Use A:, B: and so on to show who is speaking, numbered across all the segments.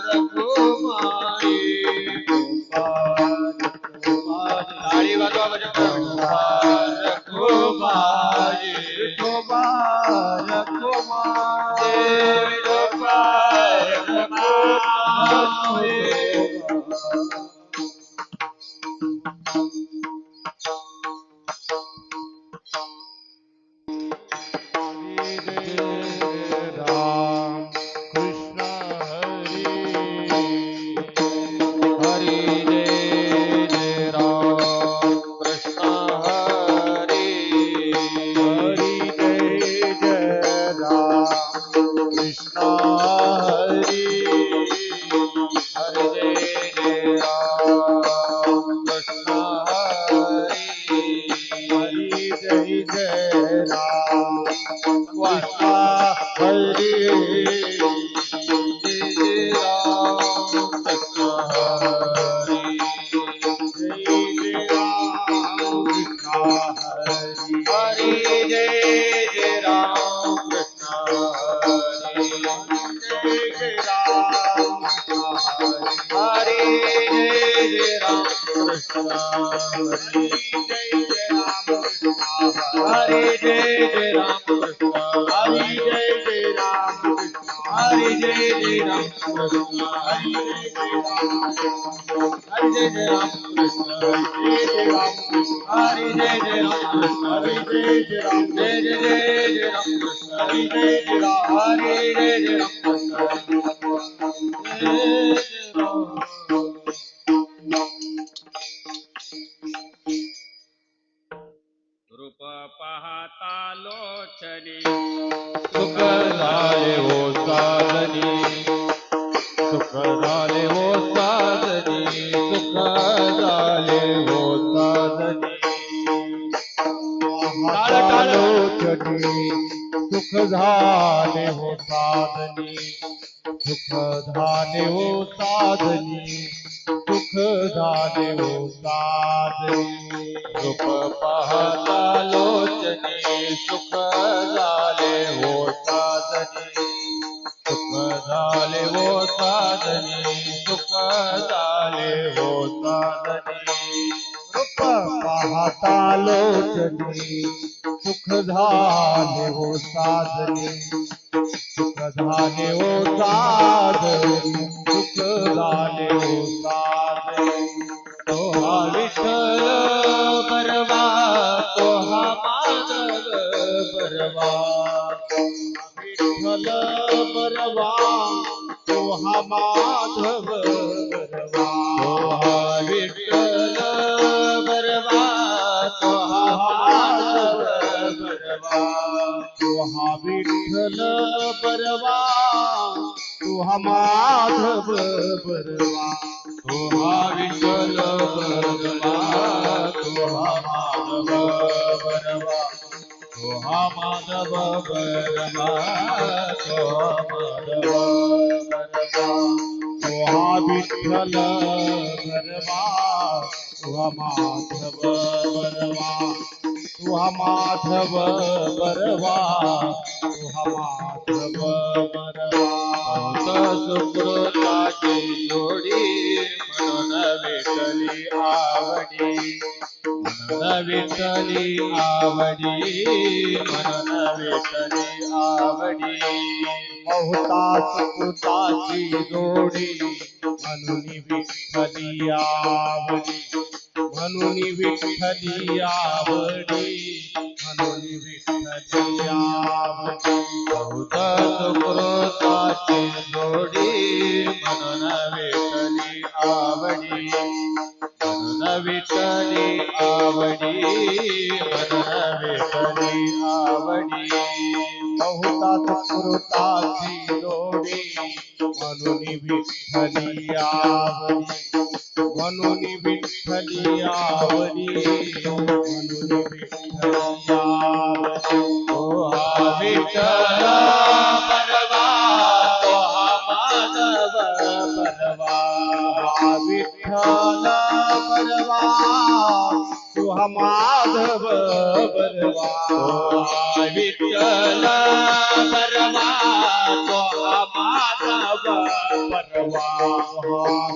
A: रखुमाई ताली वाजवा भजन रखुमाई रूप पाहता लोचनी सुख झाले हो साधनी सुख झाले हो साधनी सुख झाले हो साधनी लोचनी सुख झाले हो साधनी सुख झाले हो साधनी सुख झाले हो साधनी रूप पाहता लोचनी सुख झाले हो साधनी सुख झाले हो साधनी सुख झाले हो साधनी रूप पाहता लोचनी सुख झाले हो साधनी सुख झाले हो साधनी सुख झाले हो साधनी तो हा विठ्ठल बरवा तो हा माधव बरवा विठ्ठल बरवा तो हा माधव बरवा तो हा विठ्ठल बरवा तो हा माधव बरवा तो हा विठ्ठल बरवा तो हा माधव बरवा तो हा विठ्ठल बरवा तो हा माधव बरवा तो हा माधव बरवा तो हा माधव बरवा तो हा विठ्ठल बरवा तो हा माधव बरवा तो हा माधव बरवा तो हा माधव बरवा सुकृताची जोडी म्हणून विठ्ठली आवडी म्हणून विठ्ठली आवडी म्हणून विठ्ठली आवडी बहुता सुकृताची जोडी म्हणून विठ्ठली आवडी म्हणून विठ्ठली आवडी म्हणून विठ्ठली आवडी बहुत सुकृताची जोडी म्हणून विठ्ठली आवडी म्हणून विठ्ठली आवडी म्हणून विठ्ठली आवडी बहुता सुकृताची जोडी म्हणून विठ्ठली आवडी म्हणून विठ्ठली आवडी म्हणून विठ्ठली आवडी तो हा विठ्ठल बरवा तो हा माधव बरवा विठ्ठल बरवा तो
B: हा माधव बरवा
A: विठ्ठल बरवा तो हा माधव बरवा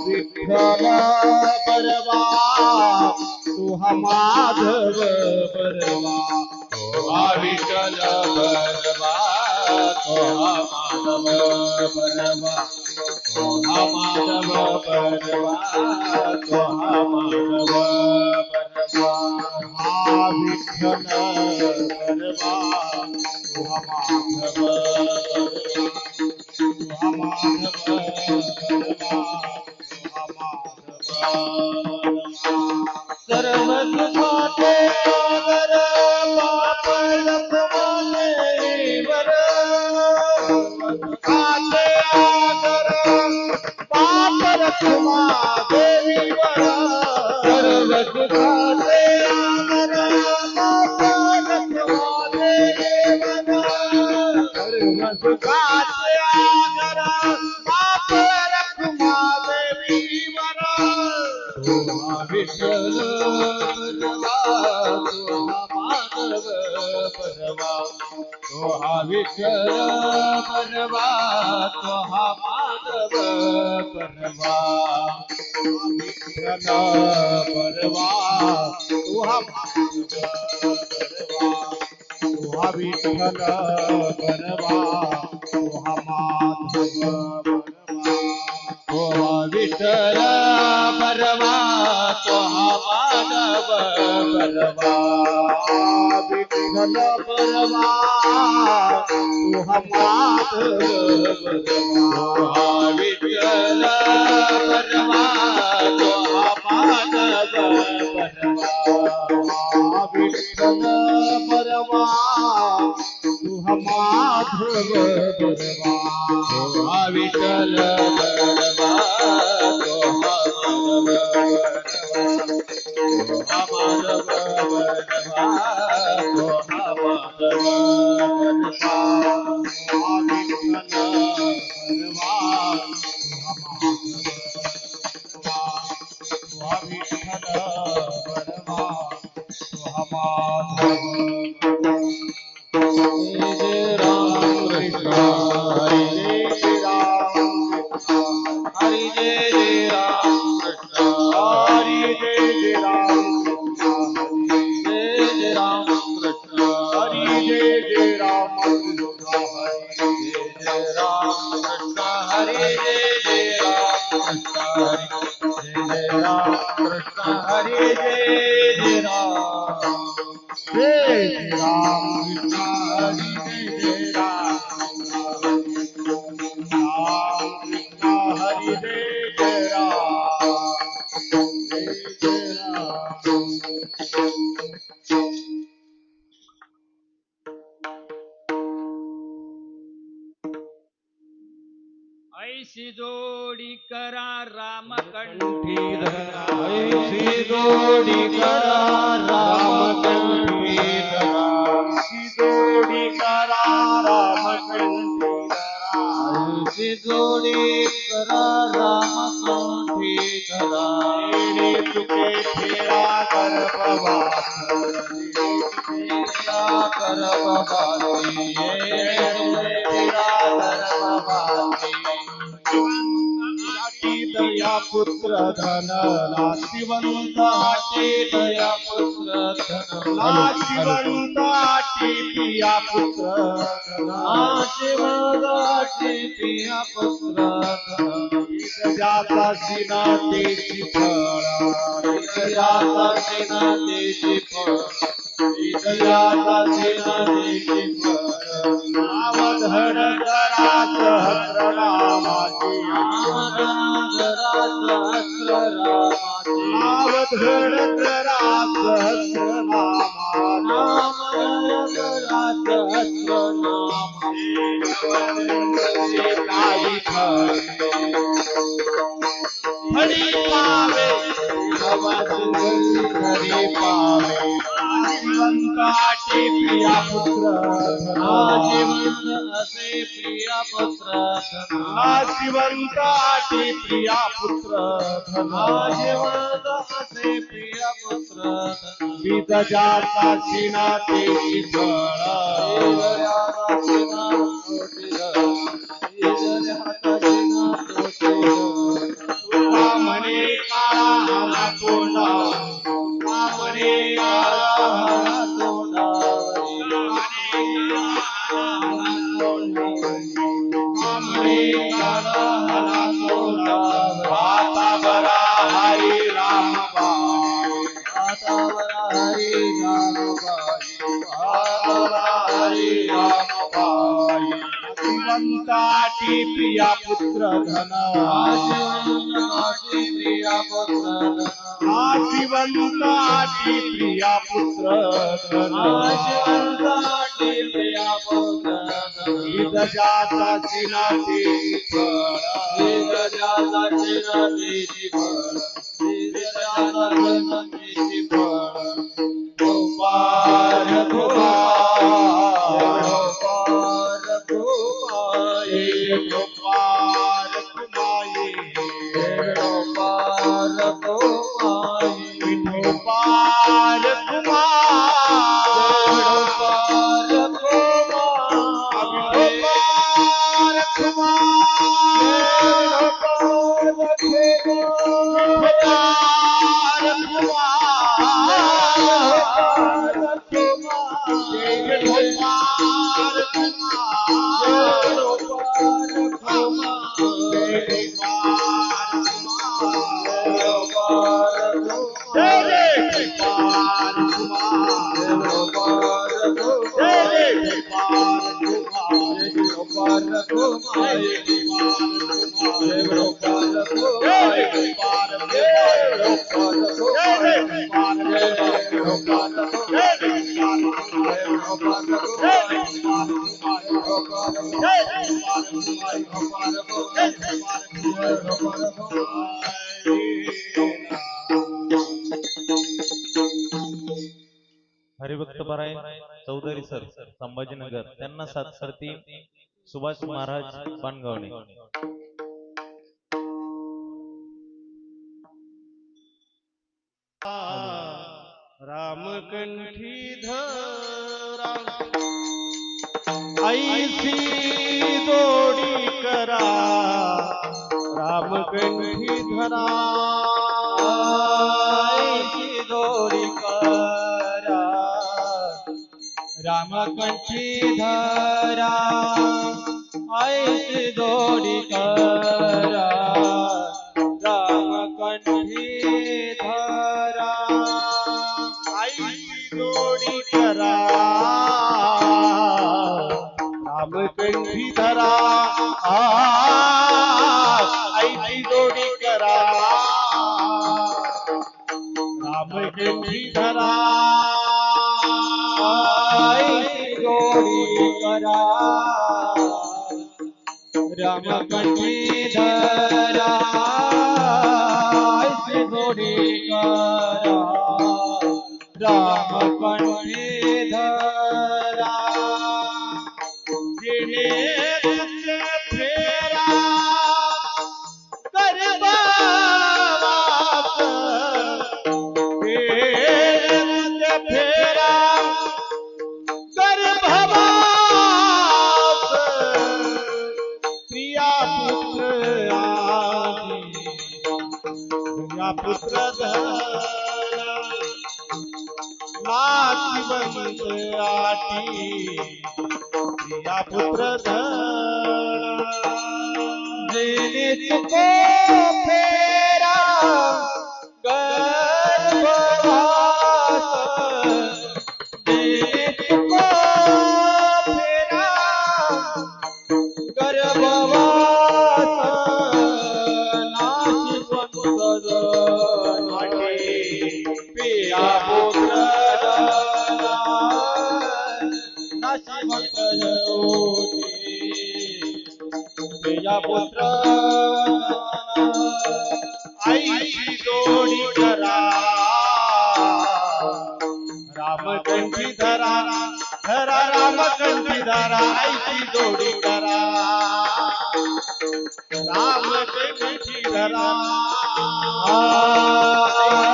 B: विठ्ठल बरवा तू हा माधव बरवा
A: विठ्ठल बरवा तो हा माधव बरवा तो हा माधव बरवा तो हा माधव बरवा
B: विठ्ठल बरवा तू हा माधव माधव बरवा तू हा माधव सर्व सुखाचे आगर बाप लखमाने वर सुखाचे आगर बाप लखमा देवीवर सर्व सुखाचे आगर बाप लखमा देवीवर सर्व सुखाचे आगर बाप लखमा देवीवर
A: विठ्ठल बरवा तो हा माधव बरवा तो हा विठ्ठल बरवा तो हा माधव बरवा
B: विठ्ठल बरवा तू हा माधव बरवा तू हा विठ्ठल बरवा तू हा माधव बरवा
A: तो हा विठ्ठल बरवा तो हा माधव बरवा
B: विठ्ठल बरवा तू हा माधव बरवा
A: विठ्ठल बरवा तो हा माधव बरवा
B: विठ्ठल बरवा तू हा माधव बरवा
A: विठ्ठल बरवा तो हा माधव बरवा माधव बरवा तो हा माधव बरवा
B: विठ्ठल बरवा तू हा विठ्ठल बरवा तू हा माधव
A: जय राम कृष्ण हरी
B: जय राम
A: हरी जय राम कृष्ण
B: हरि जय राम
A: जय राम कृष्ण
B: हरि जय राम हरि
A: जय राम कृष्ण हरे जय राम कृष्ण हरे जय राम कृष्ण हरे जय राम
B: जय राम कृष्ण हरि जय राम कृष्ण हरि जय राम जय राम
C: ऐशी जोडी करा रामकंठी धरा
A: ऐशी जोडी करा रामकंठी धरा
B: ऐशी जोडी करा रामकंठी धरा
A: ऐशी जोडी करा रामकंठी धरा
B: येणे चुके फेरा गर्भवास
A: तेरा गर्भवासी तेरा गर्भवासी
B: दया पुत्र धन नाशिवंत
A: दया पुत्र धन
B: नाशिवंत प्रिया पुत्र धन
A: प्रिया पुत्र धन
B: जाता सिना तेची फळा
A: जाता सेना देशी फळ जाता सेना देशी फळ
B: नावधड करा सहस्र नामाची नावधड करा सहस्र काही हरी पावे हरी पावे नाशिवंताची प्रिया पुत्र
A: असे प्रिया पुत्र
B: नाशिवंताची प्रिया पुत्र
A: नाशिवंत असे प्रिया पुत्र
B: बीज ज्याचा शिना तेची फळ तुका म्हणे काळा हाला तोंडा तुका म्हणे काळा हाला तोंडा आता बरा हरी राम बाई श्रीमंताची प्रिया पुत्र धन श्रीमंताची प्रिया पुत्र धन विदजाचा चिनाती गोपाल
A: हरिभक्त परायण चौधरी सर संभाजीनगर त्यांना साथसारथी सुभाष महाराज पानगावणे.
B: रामकंठीधरा ऐसी जोडी करा रामकंठीधरा
C: ऐसी जोडी करा रामकंठीधरा ऐसी जोडी करा रामकंठीधरा
B: ऐसी जोडी करा रामकंठीधरा ऐसी जोडी करा रामकंठीधरा
C: ऐसी जोडी करा रामकंठीधरा ऐसी जोडी करा रामकंठीधरा
B: जिने तुझे फेरा गर्भवास तुझे फेरा गर्भवास प्रिया पुत्र आदि प्रिया पुत्र धन नाशिवंत आटी प्रिया पुत्र धन
C: जिने तुको फेरा गर्भवास जिने तुको फेरा गर्भवास नाशिवंत
B: आटी
C: प्रिया पुत्र नाशिवंत प्रिया पुत्र
B: ऐसी जोडी करा रामकंठीधरा धरा रामकंठीधरा ऐसी जोडी करा रामकंठीधरा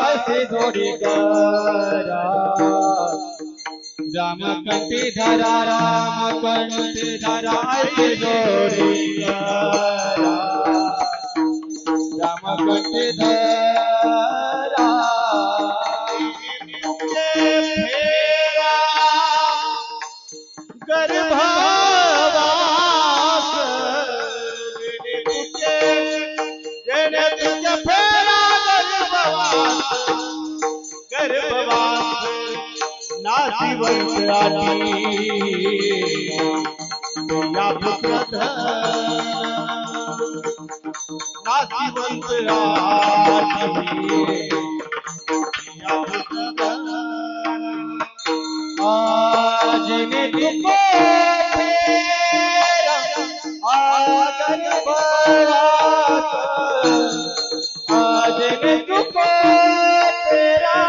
C: ऐसी जोडी करा रामकंठी धरा रामकंठी धरा ऐसी जोडी करा रामकंठी धरा
B: फेरा गर्भवास जेणे तुझे फेरा गर्भवास नाशिवंत आठी या पुत्र नाशिवंत आठी या पुत्र
C: आजने तुको फेरा गर्भवास आजने तुको फेरा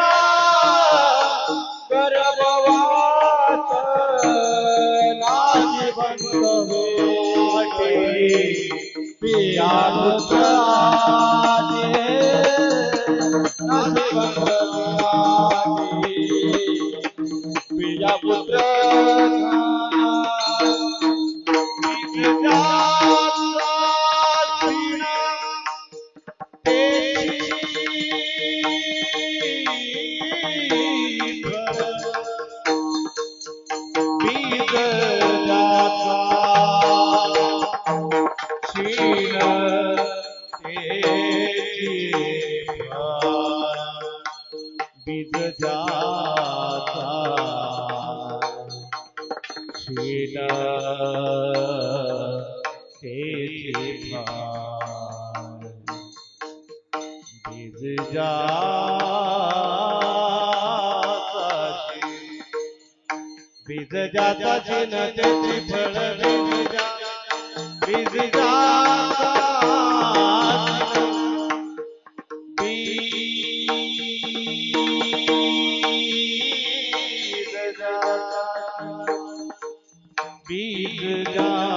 C: गर्भवास नाशिवंत वाटे पिया पुत्र आजे नाशिवंत वाटे पिया पुत्र
B: बीज जाता चिन त्याची फळ बीज जाता बीज बीज जाता चिन त्याची बीज जाता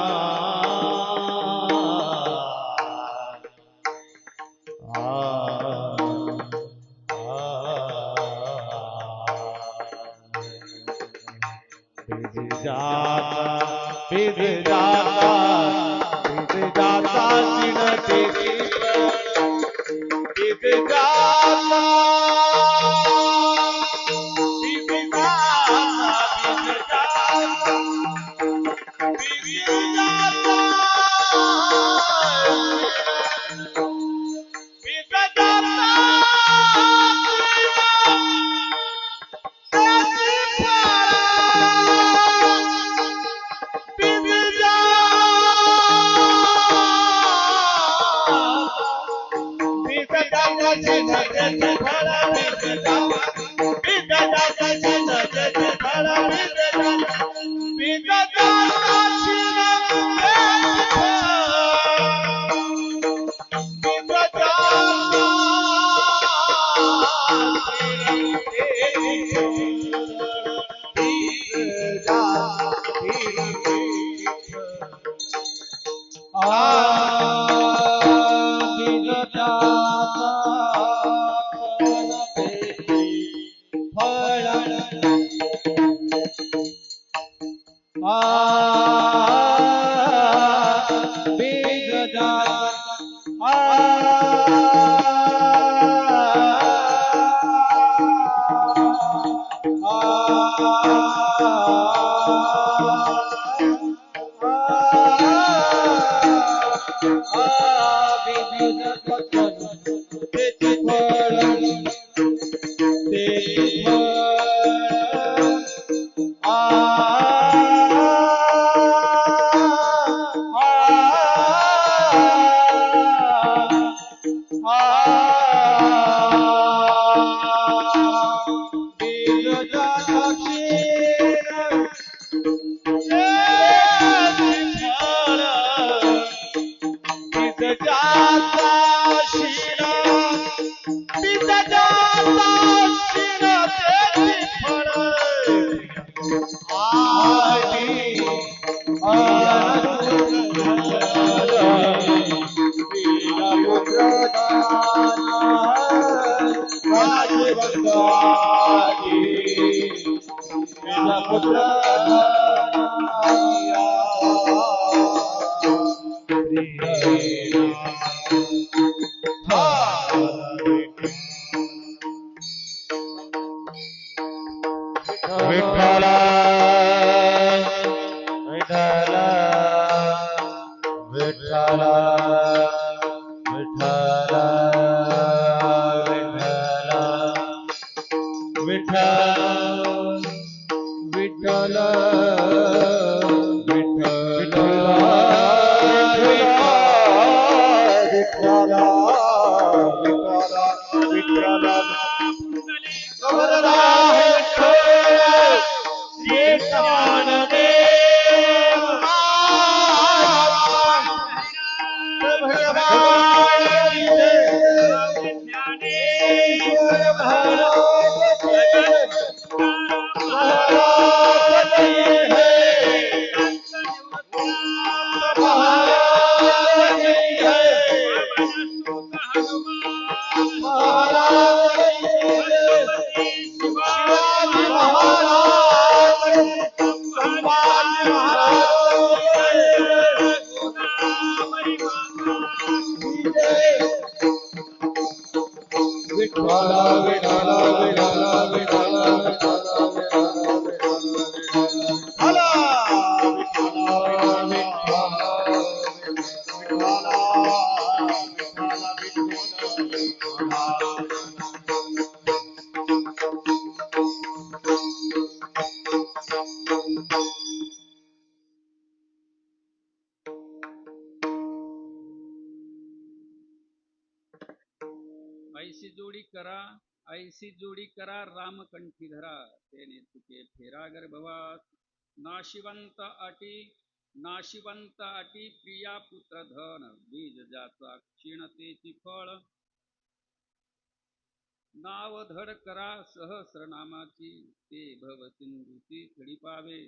C: पुत्र विठ्ठल
D: ऐसी जोडी करा ऐसी जोडी करा रामकंठी धरा तेने तुके फेरा गर्भवास नाशिवंत अटी प्रिया पुत्र धन बीज ज्याचा क्षीणतेची फळ नाव धड करा सहस्रनामाची ते भव सिंधूची थडी पावे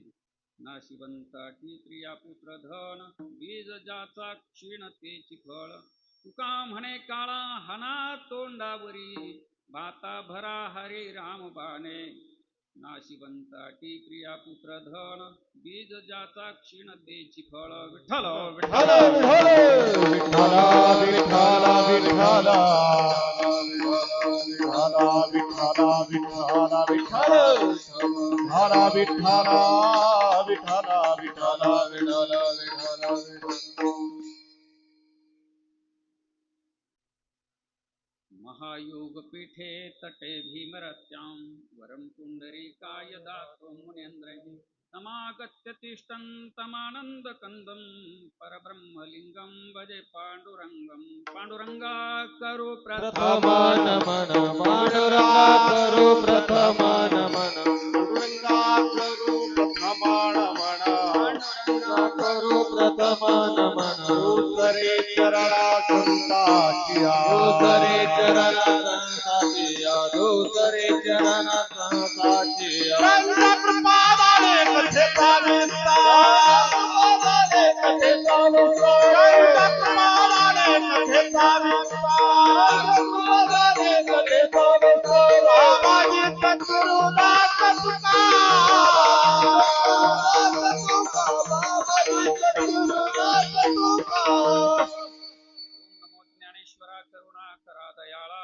D: नाशिवंत अटी प्रिया पुत्र धन बीज ज्याचा क्षीणतेची फळ तुका म्हणे काळा हना तोंडावरी भाता भरा हरे राम बाणे नाशिवंताटी प्रिया पुत्र धन बीज ज्याचा क्षीणतेची फळ विठ्ठल विठ्ठल महायोग पीठे तटे भीमरत्यां वरं पुंडरीकाय दातो मुनेन्द्रैः समागत्य तिष्ठन् तमानन्दकन्दं परब्रह्मलिङ्गं भजे पाण्डुरङ्गं पाण्डुरङ्गा करो
C: प्रथमानमन पांडुरंगा करू प्रथमानमन पांडुरंगा करू प्रथमानमन पांडुरंगा करू प्रथमानमन दूसरे चरणा संताचिया दूसरे चरणा संताचिया दूसरे चरणा संताचिया कृपादाने कथे पाविस्ता कृपादाने कथे पाविस्ता कृपादाने कथे पाविस्ता कृपादाने कथे पाविस्ता बाबाजी सद्गुरुदास तुका बाबाजी सद्गुरुदास तुका
D: नमो ज्ञानेश्वरा करुणा करा दयाळा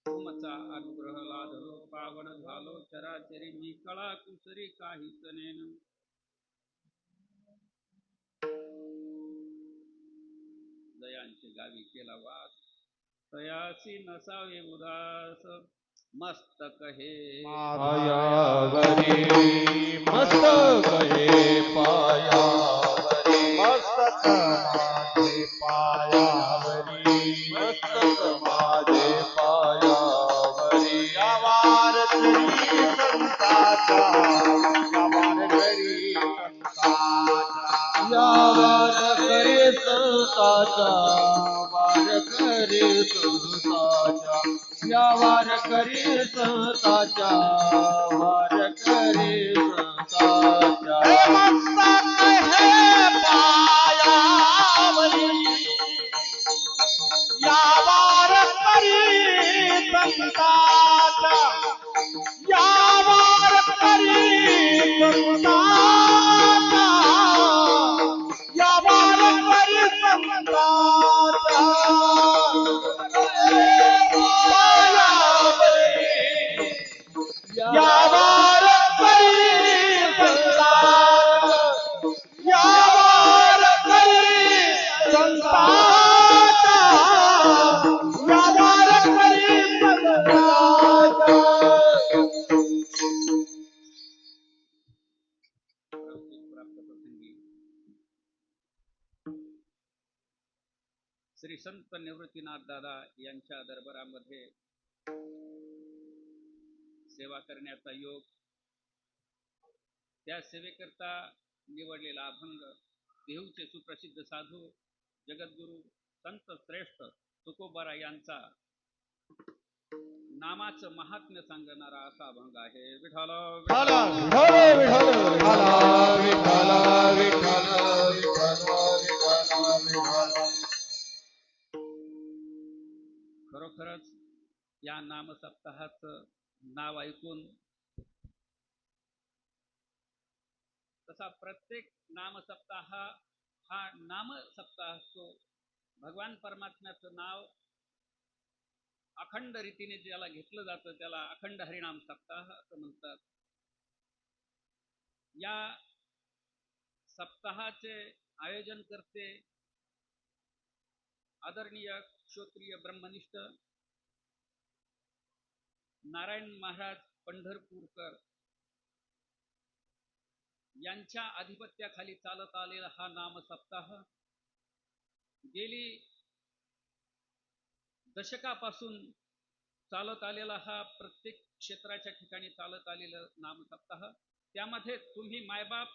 D: तुमचा अनुग्रह लाधलो पावन झालो चराचरी मी कळा कुसरी काहीच नेन दयांचे गावी केला वास तयासी नसावे उदास मस्तक हे
C: पायावरी मस्तक हे पायावरी मस्तक माझे पायावरी मस्तक माझे पायावरी यावार तरी संताचा यावार तरी संताचा यावार करे संताचा वार करे संताचा या वार करी संताच्या वार करी संताच्या मस्तक हे पायावरी या वार करी संताच्या या वार करी संताच्या या वार करी संताच्या यावार करी संताचा
D: श्री संत निवृत्तीनाथ दादा यांच्या दरबारामध्ये सेवा करण्याचा योग, त्या सेवेकरता निवडलेला अभंग देहूचे सुप्रसिद्ध साधू जगद्गुरु संत श्रेष्ठ तुकोबारा यांचा नामाचं महात्म्य सांगणारा असा अभंग आहे. विठ्ठल खरोखरच या नामसप्ताहाचं नाव ऐकून तसा प्रत्येक नामसप्ताह हा नामसप्ताह असतो. भगवान परमात्म्याचं नाव अखंड रीतीने ज्याला घेतलं जातं त्याला अखंड हरिनाम सप्ताह असं म्हणतात. या सप्ताहाचे आयोजन करते आदरणीय क्षोत्रिय ब्रह्मनिष्ठ नारायण महाराज पंढरपूरकर यांच्या आधिपत्याखाली चालत आलेला हा नाम सप्ताह गेली दशकापासून चालत आलेला हा प्रत्येक क्षेत्राच्या ठिकाणी चालत आलेला नाम सप्ताह. त्यामध्ये तुम्ही मायबाप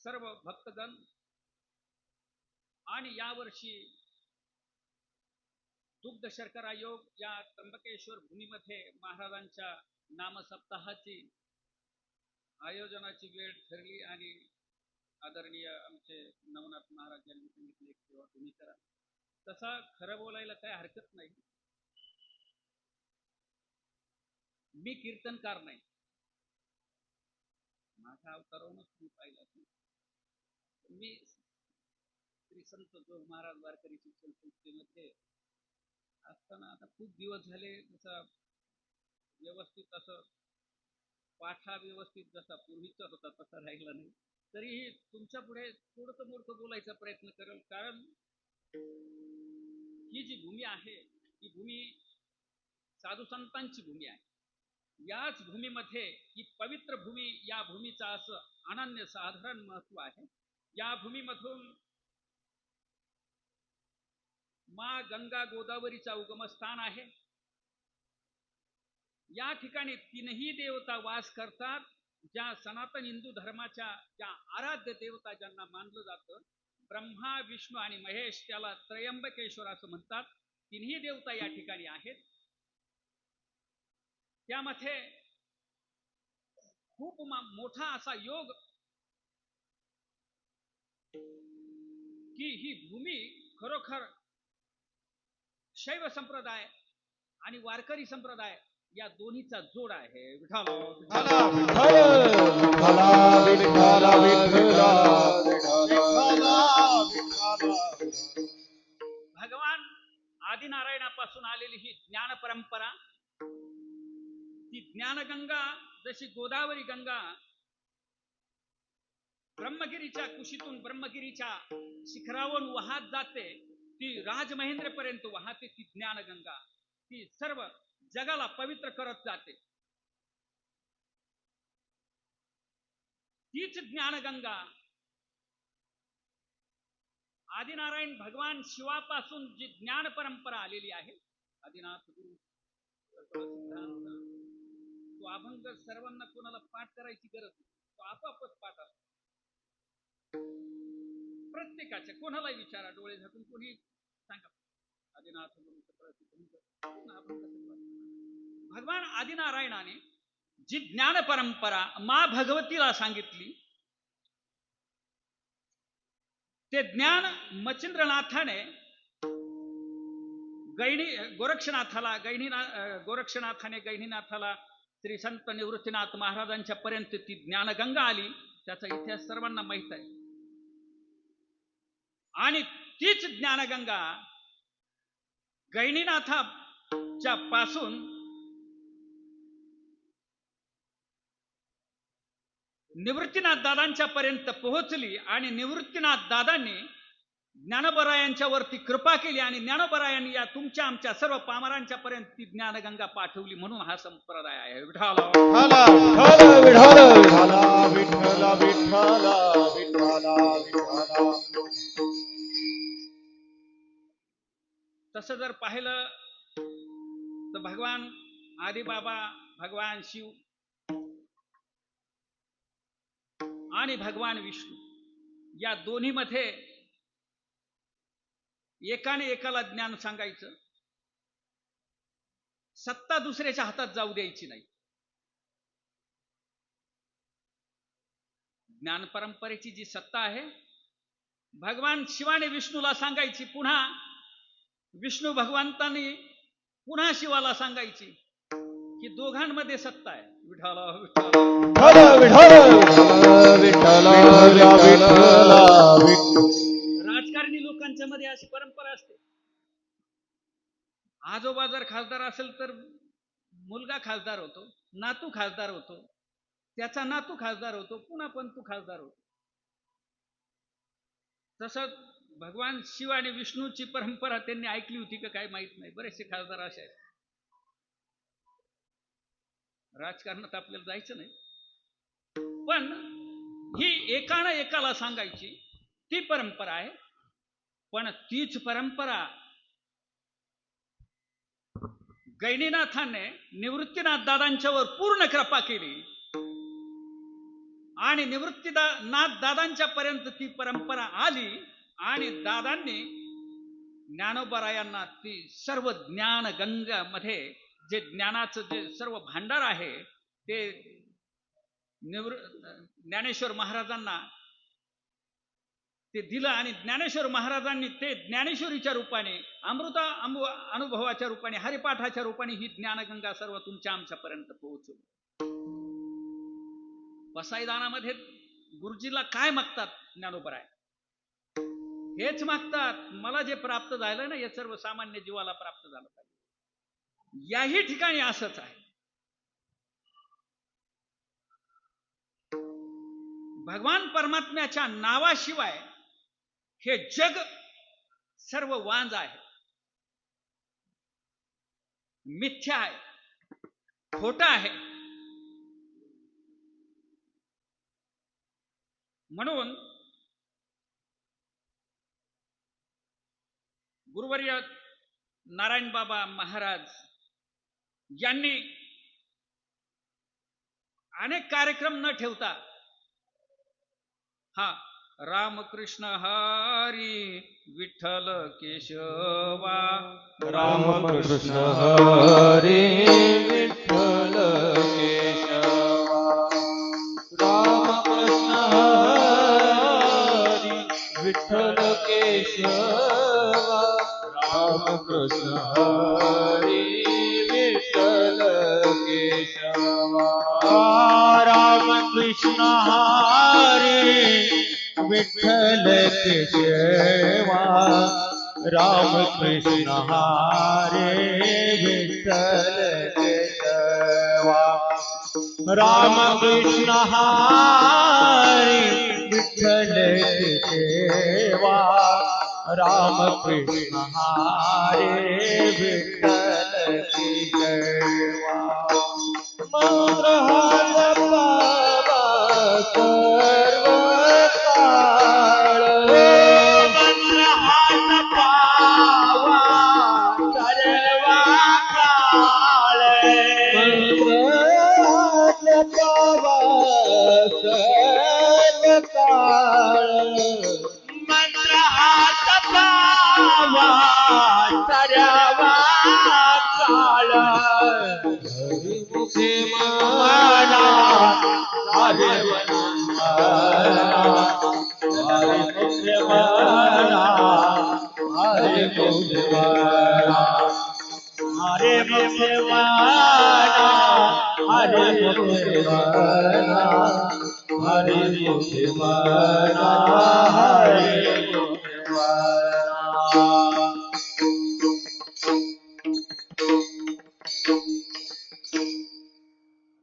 D: सर्व भक्तगण आणि यावर्षी दुग्ध शर्करा योग या त्र्यंबकेश्वर भूमीमध्ये महाराजांच्या नामसप्ताहाची आयोजनाची वेळ ठरली आणि आदरणीय आमचे नवनाथ महाराज यांनी सांगितले तेव्हा तुम्ही करा. तसा खरं बोलायला काय हरकत नाही. मी कीर्तनकार नाही, माझ्या अवतारावरूनच मी पाहिला. मी श्री संत जो महाराज वारकरी शिक्षण संस्थेमध्ये असताना आता खूप दिवस झाले जसा व्यवस्थित असं पाठा व्यवस्थित जसा पूर्वीचा होता तसा राहिला नाही. तरीही तुमच्या पुढे थोडंसं मोठं बोलायचा प्रयत्न करेल. कारण ही जी भूमी आहे ही भूमी साधू संतांची भूमी आहे. याच भूमीमध्ये ही पवित्र भूमी, या भूमीचा असं अनन्य साधारण महत्व आहे. या भूमीमधून मा गंगा गोदावरीचा उगमस्थान आहे. या ठिकाणी तीनही देवता वास करतात. ज्या सनातन हिंदू धर्माच्या ज्या आराध्य देवता ज्यांना मानलं जातं, ब्रह्मा विष्णू आणि महेश, त्याला त्र्यंबकेश्वर असं म्हणतात. तिन्ही देवता या ठिकाणी आहेत. त्यामध्ये खूप मोठा असा योग की ही भूमी खरोखर शैव संप्रदाय आणि वारकरी संप्रदाय या दोन्हीचा जोड आहे. भगवान आदिनारायणापासून आलेली ही ज्ञान परंपरा, ती ज्ञानगंगा जशी गोदावरी गंगा ब्रह्मगिरीच्या कुशीतून ब्रह्मगिरीच्या शिखरावरून वाहत जाते, ती राजमहेंद्रपर्यंत वाहते. ती ज्ञानगंगा ती सर्व जगाला पवित्र करत जाते. तीच ज्ञानगंगा आदिनारायण भगवान शिवापासून जी ज्ञान परंपरा आलेली आहे, आदिनाथ गुरु तो अभंग सर्वांना कोणाला पाठ करायची गरज नाही, तो आपापच पाठ असतो. प्रत्येकाच्या कोणालाही विचारा, डोळे झाकून कोणी सांगा आदिनाथ भगवान आदिनारायणाने जी ज्ञान परंपरा मा भगवतीला सांगितली, ते ज्ञान मच्छिंद्रनाथाने गोरक्षनाथाने गैनीनाथाला श्री संत निवृत्तीनाथ महाराजांच्या पर्यंत ती ज्ञानगंगा आली. त्याचा इतिहास सर्वांना माहित आहे. आणि तीच ज्ञानगंगा गैनीनाथाच्या पासून निवृत्तीनाथ दादांच्या पर्यंत पोहोचली आणि निवृत्तीनाथ दादांनी ज्ञानोबरायांच्या वरती कृपा केली आणि ज्ञानोबरायांनी या तुमच्या आमच्या सर्व पामरांच्या पर्यंत ती ज्ञानगंगा पाठवली. म्हणून हा संप्रदाय आहे. तसं जर पाहिलं तर भगवान आदिबाबा, भगवान शिव आणि भगवान विष्णू या दोन्ही मध्ये एकाने एकाला ज्ञान सांगायचं, सत्ता दुसऱ्याच्या हातात जाऊ द्यायची नाही. ज्ञान परंपरेची जी सत्ता आहे, भगवान शिवाने विष्णूला सांगायची, पुन्हा विष्णू भगवंतांनी पुन्हा शिवाला सांगायची, की दोघांमध्ये सत्ता आहे. विठ्ठल विठ्ठल राजकारणी लोकांच्या मध्ये अशी परंपरा असते. आजोबा जर खासदार असेल तर मुलगा खासदार होतो, नातू खासदार होतो, त्याचा नातू खासदार होतो, पुन्हा पंतू खासदार होतो. तसं भगवान शिव आणि विष्णूची परंपरा त्यांनी ऐकली होती का काय माहित नाही. बरेचसे खासदार असे आहेत. राजकारणात आपल्याला जायचं नाही, पण ही एकानं एकाला सांगायची ती परंपरा आहे. पण तीच परंपरा गैनीनाथाने निवृत्तीनाथ दादांच्यावर पूर्ण कृपा केली आणि निवृत्तीनाथ दादांच्या पर्यंत ती परंपरा आली आणि दादांनी ज्ञानोबरायांना ती सर्व ज्ञान गंगा मध्ये जे ज्ञानाचं जे सर्व भांडार आहे ते ज्ञानेश्वर महाराजांना ते दिलं आणि ज्ञानेश्वर महाराजांनी ते ज्ञानेश्वरीच्या रूपाने, अमृता अनुभवाच्या रूपाने, हरिपाठाच्या रूपाने ही ज्ञानगंगा सर्व तुमच्या आमच्यापर्यंत पोहोचवली. पसायदानामध्ये गुरुजीला काय मागतात ज्ञानोबराय? हेच मागतात, मला जे प्राप्त झालं ना हे सर्व सामान्य जीवाला प्राप्त झालं पाहिजे. याही ठिकाणी असंच आहे. भगवान परमात्म्याच्या नावाशिवाय हे जग सर्व वांज आहे, मिथ्या आहे, खोटा आहे. म्हणून गुरुवर्य नारायण बाबा महाराज यांनी अनेक कार्यक्रम न ठेवता रामकृष्ण हरी विठ्ठल केशवा,
B: रामकृष्ण हरी विठ्ठल केशवा, रामकृष्ण हरी विठ्ठल केशवा, रामकृष्ण हरी विठ्ठल केशवा, रामकृष्ण हरी विठ्ठल केशवा, रामकृष्ण हरी विठ्ठल केशवा, रामकृष्ण हरी विठ्ठल केशवा, रामकृष्ण हरी विठ्ठल केशवा. मंत्र हात बाबा सर्व काळ, मंत्र हात पावा सर्व काळ, मंत्र हात पावा सर्व काळ, मंत्र हात पावा सर्व काळ. हरिमुखे म्हणा, हरिमुखे म्हणा, हरिमुखे म्हणा, हरिमुखे म्हणा, हरिमुखे म्हणा, हरिमुखे म्हणा, हरिमुखे म्हणा.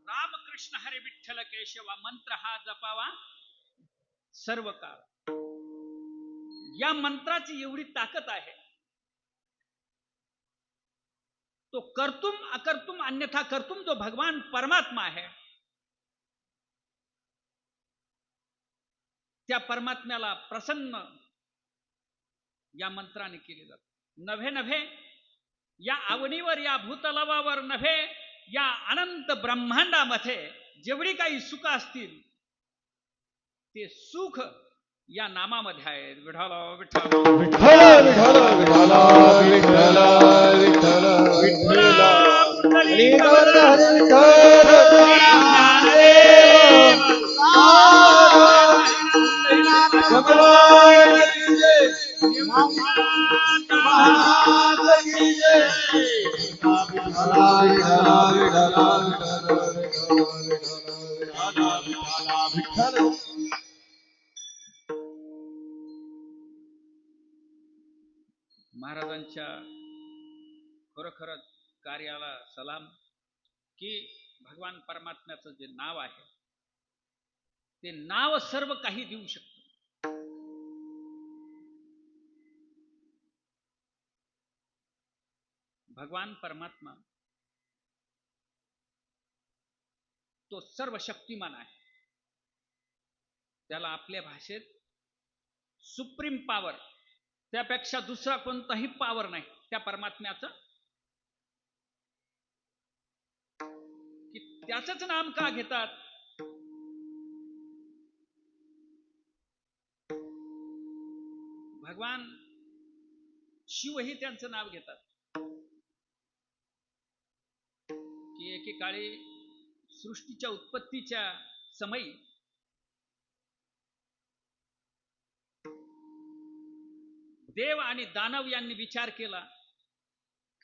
D: रामकृष्ण हरी विठ्ठल केशवा मंत्र हा जपावा सर्व काळ. या मंत्राची एवढी ताकद आहे, तो कर्तुम अकर्तुम अन्यथा कर्तुम जो भगवान परमात्मा आहे, त्या परमात्म्याला प्रसन्न या मंत्राने केले जाते. नव्हे नव्हे या अवनीवर, या भूतलावावर नव्हे, या अनंत ब्रह्मांडामध्ये जेवढी काही सुख असतील ते सुख या नामामध्ये आहे. विठ्ठल विठ्ठल
B: विठ्ठल विठ्ठल विठ्ठल विठ्ठल विठ्ठल हरी हर हरे विठ्ठल
D: महाराजांच्या खरोखरच कार्याला सलाम, की भगवान परमात्म्याचं जे नाव आहे ते नाव सर्व काही देऊ शकतं. भगवान परमात्मा तो सर्व शक्तिमान आहे. त्याला आपल्या भाषेत सुप्रीम पॉवर, त्यापेक्षा दुसरा कोणताही पॉवर नाही त्या परमात्म्याचं. की त्याचंच नाम का घेतात? भगवान शिवही त्यांचं नाव घेतात. की एकेकाळी सृष्टीच्या उत्पत्तीच्या समयी देव आणि दानव यांनी विचार केला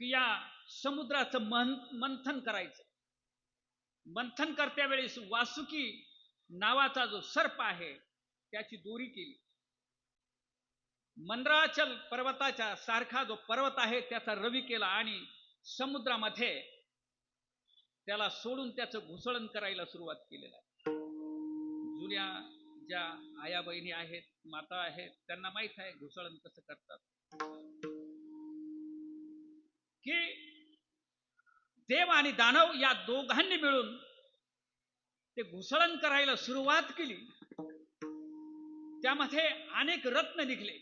D: की या समुद्राचं मंथन करायचं. मंथन करत्या वेळेस वासुकी नावाचा जो सर्प आहे त्याची दोरी केली. मंद्राचल पर्वताच्या सारखा जो पर्वत आहे त्याचा रवी केला आणि समुद्रामध्ये त्याला सोडून त्याचं घुसळण करायला सुरुवात केलेला आहे. जुन्या ज्या आया बहिणी आहेत, माता आहेत, त्यांना माहित आहे घुसळण कसं करतात. की देव आणि दानव या दोघांनी मिळून ते घुसळण करायला सुरुवात केली. त्यामध्ये अनेक रत्न निघले.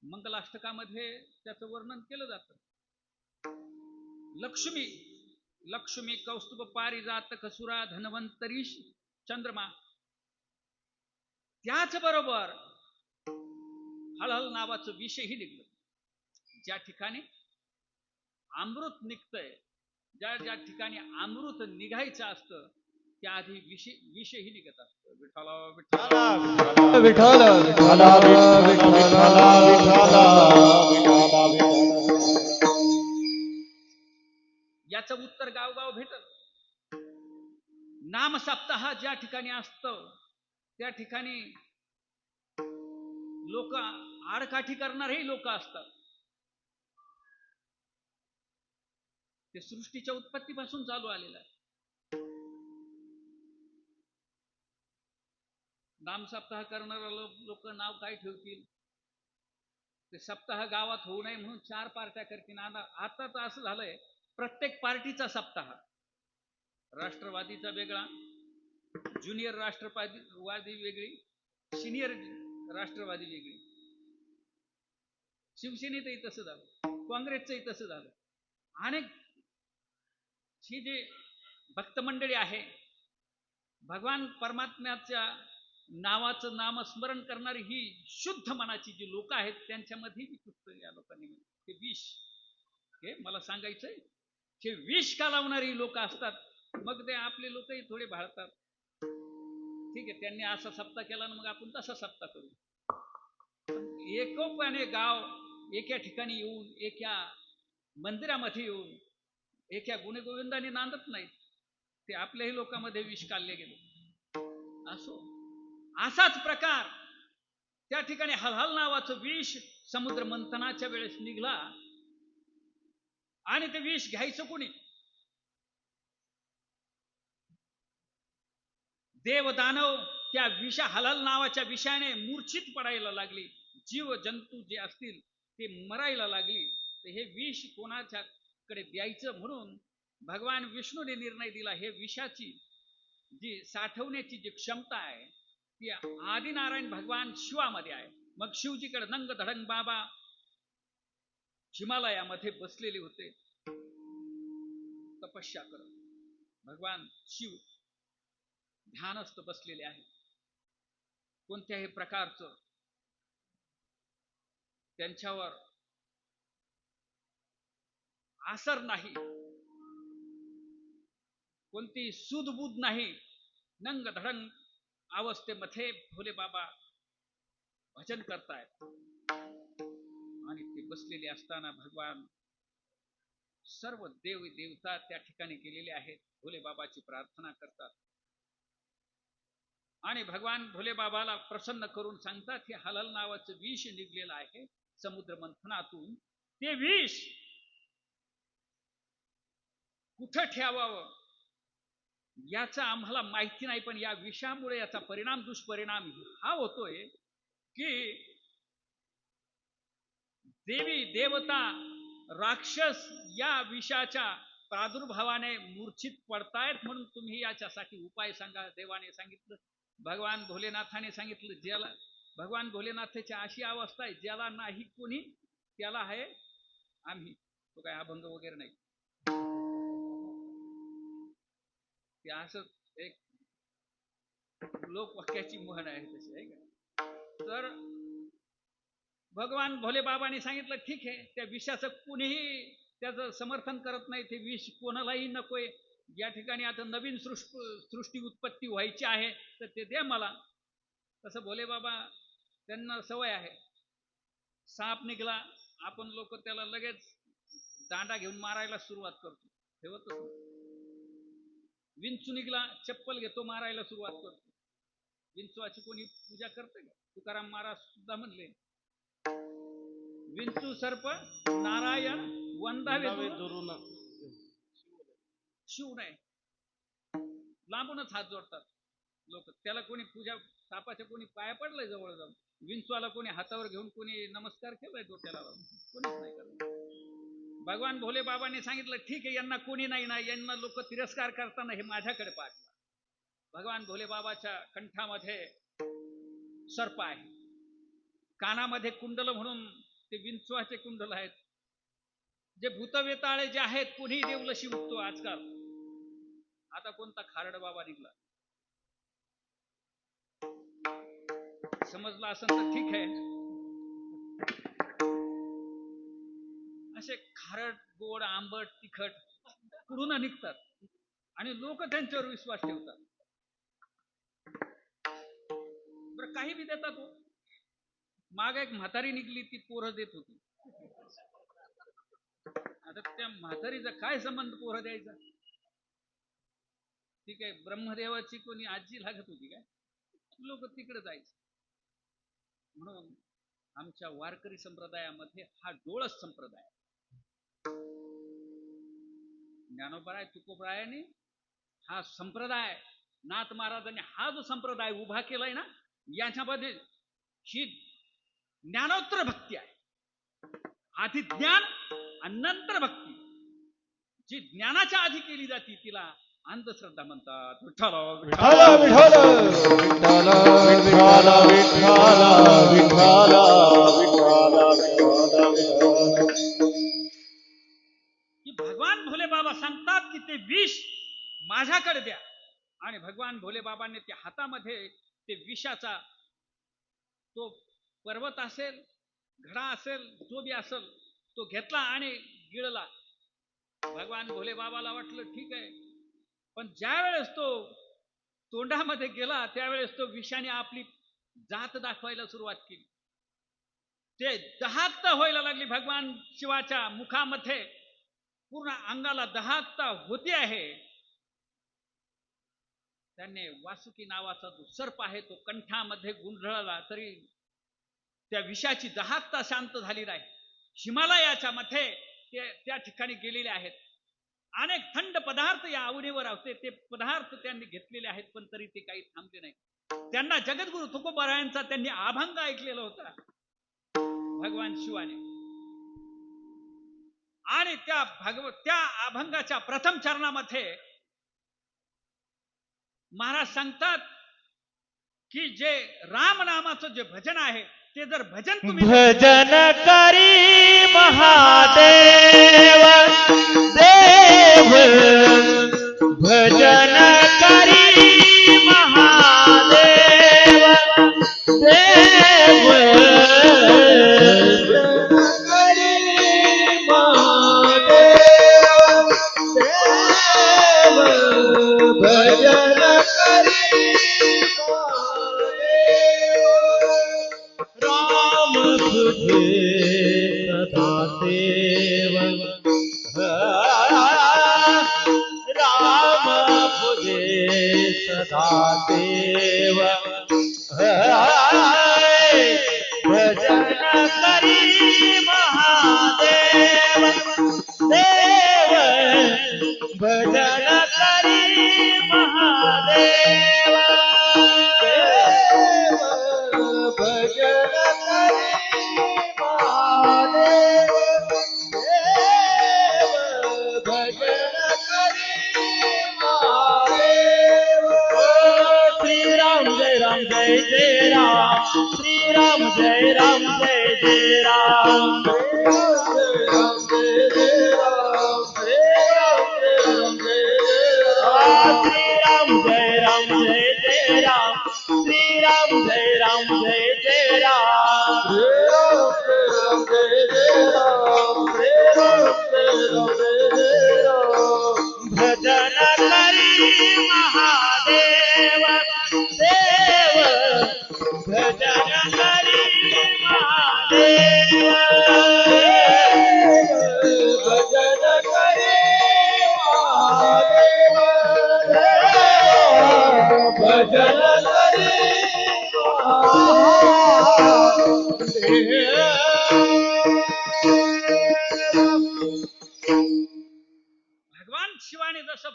D: मंगलाष्टकामध्ये त्याचं वर्णन केलं जातं. लक्ष्मी लक्ष्मी कौस्तुभ पारिजात कसुरा धन्वंतरीश चंद्रमा. त्याचबरोबर हळहळ नावाचं विषही निघलं. ज्या ठिकाणी अमृत निघतंय, ज्या ज्या ठिकाणी अमृत निघायचं असतं त्या आधी विषही निघत असतं. विठ्ठल विठ्ठल
B: विठ्ठल
D: याचं उत्तर गावगाव भेटत. नाम सप्ताह ज्या ठिकाणी असतो त्या ठिकाणी लोक आडकाठी करणारेही लोक असतात. ते सृष्टीच्या उत्पत्तीपासून चालू आलेलं आहे. नाम सप्ताह करणारा लोक नाव काय ठेवतील? ते सप्ताह गावात होऊ नये म्हणून 4 पार्ट्या करतील. आता तर असं झालंय प्रत्येक पार्टीचा सप्ताह. राष्ट्रवादीचा वेगळा, ज्युनियर राष्ट्रवादी वेगळी, सिनियर राष्ट्रवादी वेगळी. शिवसेनेतही तसं झालं, काँग्रेसचंही तसं झालं. अनेक ही जे भक्त मंडळी आहे, भगवान परमात्म्याच्या नावाचं नामस्मरण करणारी ही शुद्ध मनाची जी लोक आहेत त्यांच्यामध्ये या लोकांनी हे विष, हे मला सांगायचंय, हे विष का लावणारी लोक असतात. मग ते आपले लोकही थोडे भाळतात. ठीक आहे, त्यांनी असा सप्ताह केला ना मग आपण तसा सप्ताह करू. एकोप्याने गाव एका ठिकाणी येऊन, एका मंदिरामध्ये येऊन एका गुणगोविंदाने नांदत नाहीत. ते आपल्याही लोकांमध्ये विष काढले गेले. असो, असाच प्रकार त्या ठिकाणी हलहल नावाचं विष समुद्र मंथनाच्या वेळेस निघला. आणि ते विष घ्यायचं कोणी? देव दानव त्या हलहल नावाच्या विषाने मूर्छित पडायला लागली. जीव जंतू जे असतील ते मरायला लागली. तर हे विष कोणाच्याकडे द्यायचं म्हणून भगवान विष्णूने निर्णय दिला. हे विषाची जी साठवण्याची जी क्षमता आहे ती आदिनारायण भगवान शिवामध्ये आहे. मग शिवजीकडे नंग धडंग बाबा हिमालयामध्ये बसलेले होते तपस्या करत. भगवान शिव ध्यानस्थ बसलेले आहे. कोणत्याही प्रकारचं त्यांच्यावर आसर नाही, कोणती सूदबूद नाही. नंग धडंग अवस्थेमध्ये भोले बाबा भजन करतायत आणि ते बसलेले असताना भगवान सर्व देव देवता त्या ठिकाणी गेलेले आहेत. भोले बाबाची प्रार्थना करतात आणि भगवान भोले बाबाला प्रसन्न करून सांगतात हे हलल नावाचं विष निघलेलं आहे समुद्र मंथनातून. ते विष कुठं ठेवावं याचं आम्हाला माहिती नाही, पण या विषामुळे याचा परिणाम दुष्परिणाम हा होतोय की देवी देवता राक्षस या विषाच्या प्रादुर्भावाने मूर्छित पडतायत. म्हणून तुम्ही याच्यासाठी उपाय सांगा. देवाने सांगितलं, भगवान भोलेनाथाने सांगितलं, ज्याला भगवान भोलेनाथाची अशी अवस्था आहे ज्याला नाही कोणी त्याला आहे आम्ही. तो काय अभंग वगैरे नाही, ते असं एक लोकवाक्याची म्हण आहे तशी आहे का. तर भगवान भोले बाबांनी सांगितलं ठीक आहे, त्या विषाचं कुणीही त्याचं समर्थन करत नाही, ते विष कोणालाही नकोय. या ठिकाणी आता नवीन सृष्टी उत्पत्ती व्हायची आहे तर ते द्या मला. तसं भोले बाबा त्यांना सवय आहे, साप निघाला आपण लोक त्याला लगेच दांडा घेऊन मारायला सुरुवात करतो, ठेवतच नाही. विंचू निघाला चप्पल घेतो मारायला सुरुवात करतो. विंचवाची कोणी पूजा करते का? तुकाराम महाराज सुद्धा म्हणले, विंचू सर्प नारायण वंदावे दुरून शिव नाही. लांबूनच हात जोडतात लोक. त्याला कोणी पूजा, सापाच्या कोणी पाया पडलंय जवळ जाऊन, विंचवाला कोणी हातावर घेऊन कोणी नमस्कार केलाय डोक्याला, कोणीच नाही करत. भगवान भोले बाबांनी सांगितलं ठीक आहे, यांना कोणी नाही ना, यांना लोक तिरस्कार करताना हे माझ्याकडे पाठवा. भगवान भोले बाबाच्या कंठामध्ये सर्प आहे, कानामध्ये कुंडल म्हणून ते विंचवाचे कुंडल आहेत. जे भूतवेताळे जे आहेत कोणी देवलशी उठतो आजकाल. आता कोणता खारड बाबा निघला समजला असेल तर ठीक आहे. असे खारट गोड आंबट तिखट कुठून निघतात आणि लोक त्यांच्यावर विश्वास ठेवतात. बरं काही बी देतात हो. माग एक म्हातारी निघली, ती पोरं देत होती. आता त्या म्हातारीचा काय संबंध पोरं द्यायचा? ठीक आहे, ब्रह्मदेवाची कोणी आजी लागत होती काय, लोक तिकडे जायचे. म्हणून आमच्या वारकरी संप्रदायामध्ये हा डोळस संप्रदाय, ज्ञानोबराय तुकोबरायांनी हा संप्रदाय, नाथ महाराजांनी हा जो संप्रदाय उभा केलाय ना, याच्यामध्ये ही ज्ञानोत्तर भक्ती आहे. आधी ज्ञान आणि नंतर भक्ती. जी ज्ञानाच्या आधी केली जाते तिला अंधश्रद्धा म्हणतात. विठ्ठल
B: विठ्ठल विठ्ठल विठ्ठल विठ्ठल विठ्ठल विठ्ठल.
D: की भगवान भोले बाबा सांगतात की ते विष माझ्याकडे द्या. आणि भगवान भोले बाबांनी त्या हातामध्ये ते विषाचा तो पर्वत असेल, घडा असेल, जो बी असेल तो घेतला आणि गिळला. भगवान भोले बाबाला वाटलं ठीक आहे, पण ज्या वेळेस तो तोंडामध्ये गेला त्यावेळेस तो विषाने आपली जात दाखवायला सुरुवात केली. ते दहाकता व्हायला लागली. भगवान शिवाच्या मुखामध्ये पूर्ण अंगाला दहाकता होती आहे. त्याने वासुकी नावाचा जो सर्प आहे तो कंठामध्ये गुंढळला तरी त्या विषाची दहाकता शांत झाली नाही. हिमालयाच्या मध्ये त्या ठिकाणी गेलेले आहेत. अनेक थंड पदार्थ या अवनीवर होते, ते पदार्थ त्यांनी घेतलेले आहेत, पण तरी ते काही थांबले नाही. त्यांना जगद्गुरु तुकोबारायांचा त्यांनी अभंग ऐकलेला होता भगवान शिवाने. आणि त्या अभंगाच्या प्रथम चरणामध्ये महाराज सांगतात की जे राम नामाचं जे भजन आहे ते जर भजन तुम्ही
A: भजन करी महादेव देव भजन करी महादेव देव
C: भजन करी
A: राम तुझे सदा सेव राम तुझे सदा सेव भजन करी महादेव देव भजन करी महादेव
C: भजन करी महादेव देव भजन करी महादेव
A: श्री राम जय राम जय जय राम श्री राम जय राम जय जय राम श्री राम जय राम जय जय राम श्री राम जय राम जय जय राम भजन करी महादेव देव भजन करी महादेव
C: भजन करी महादेव भजन करी
D: भगवान शिवाने जसं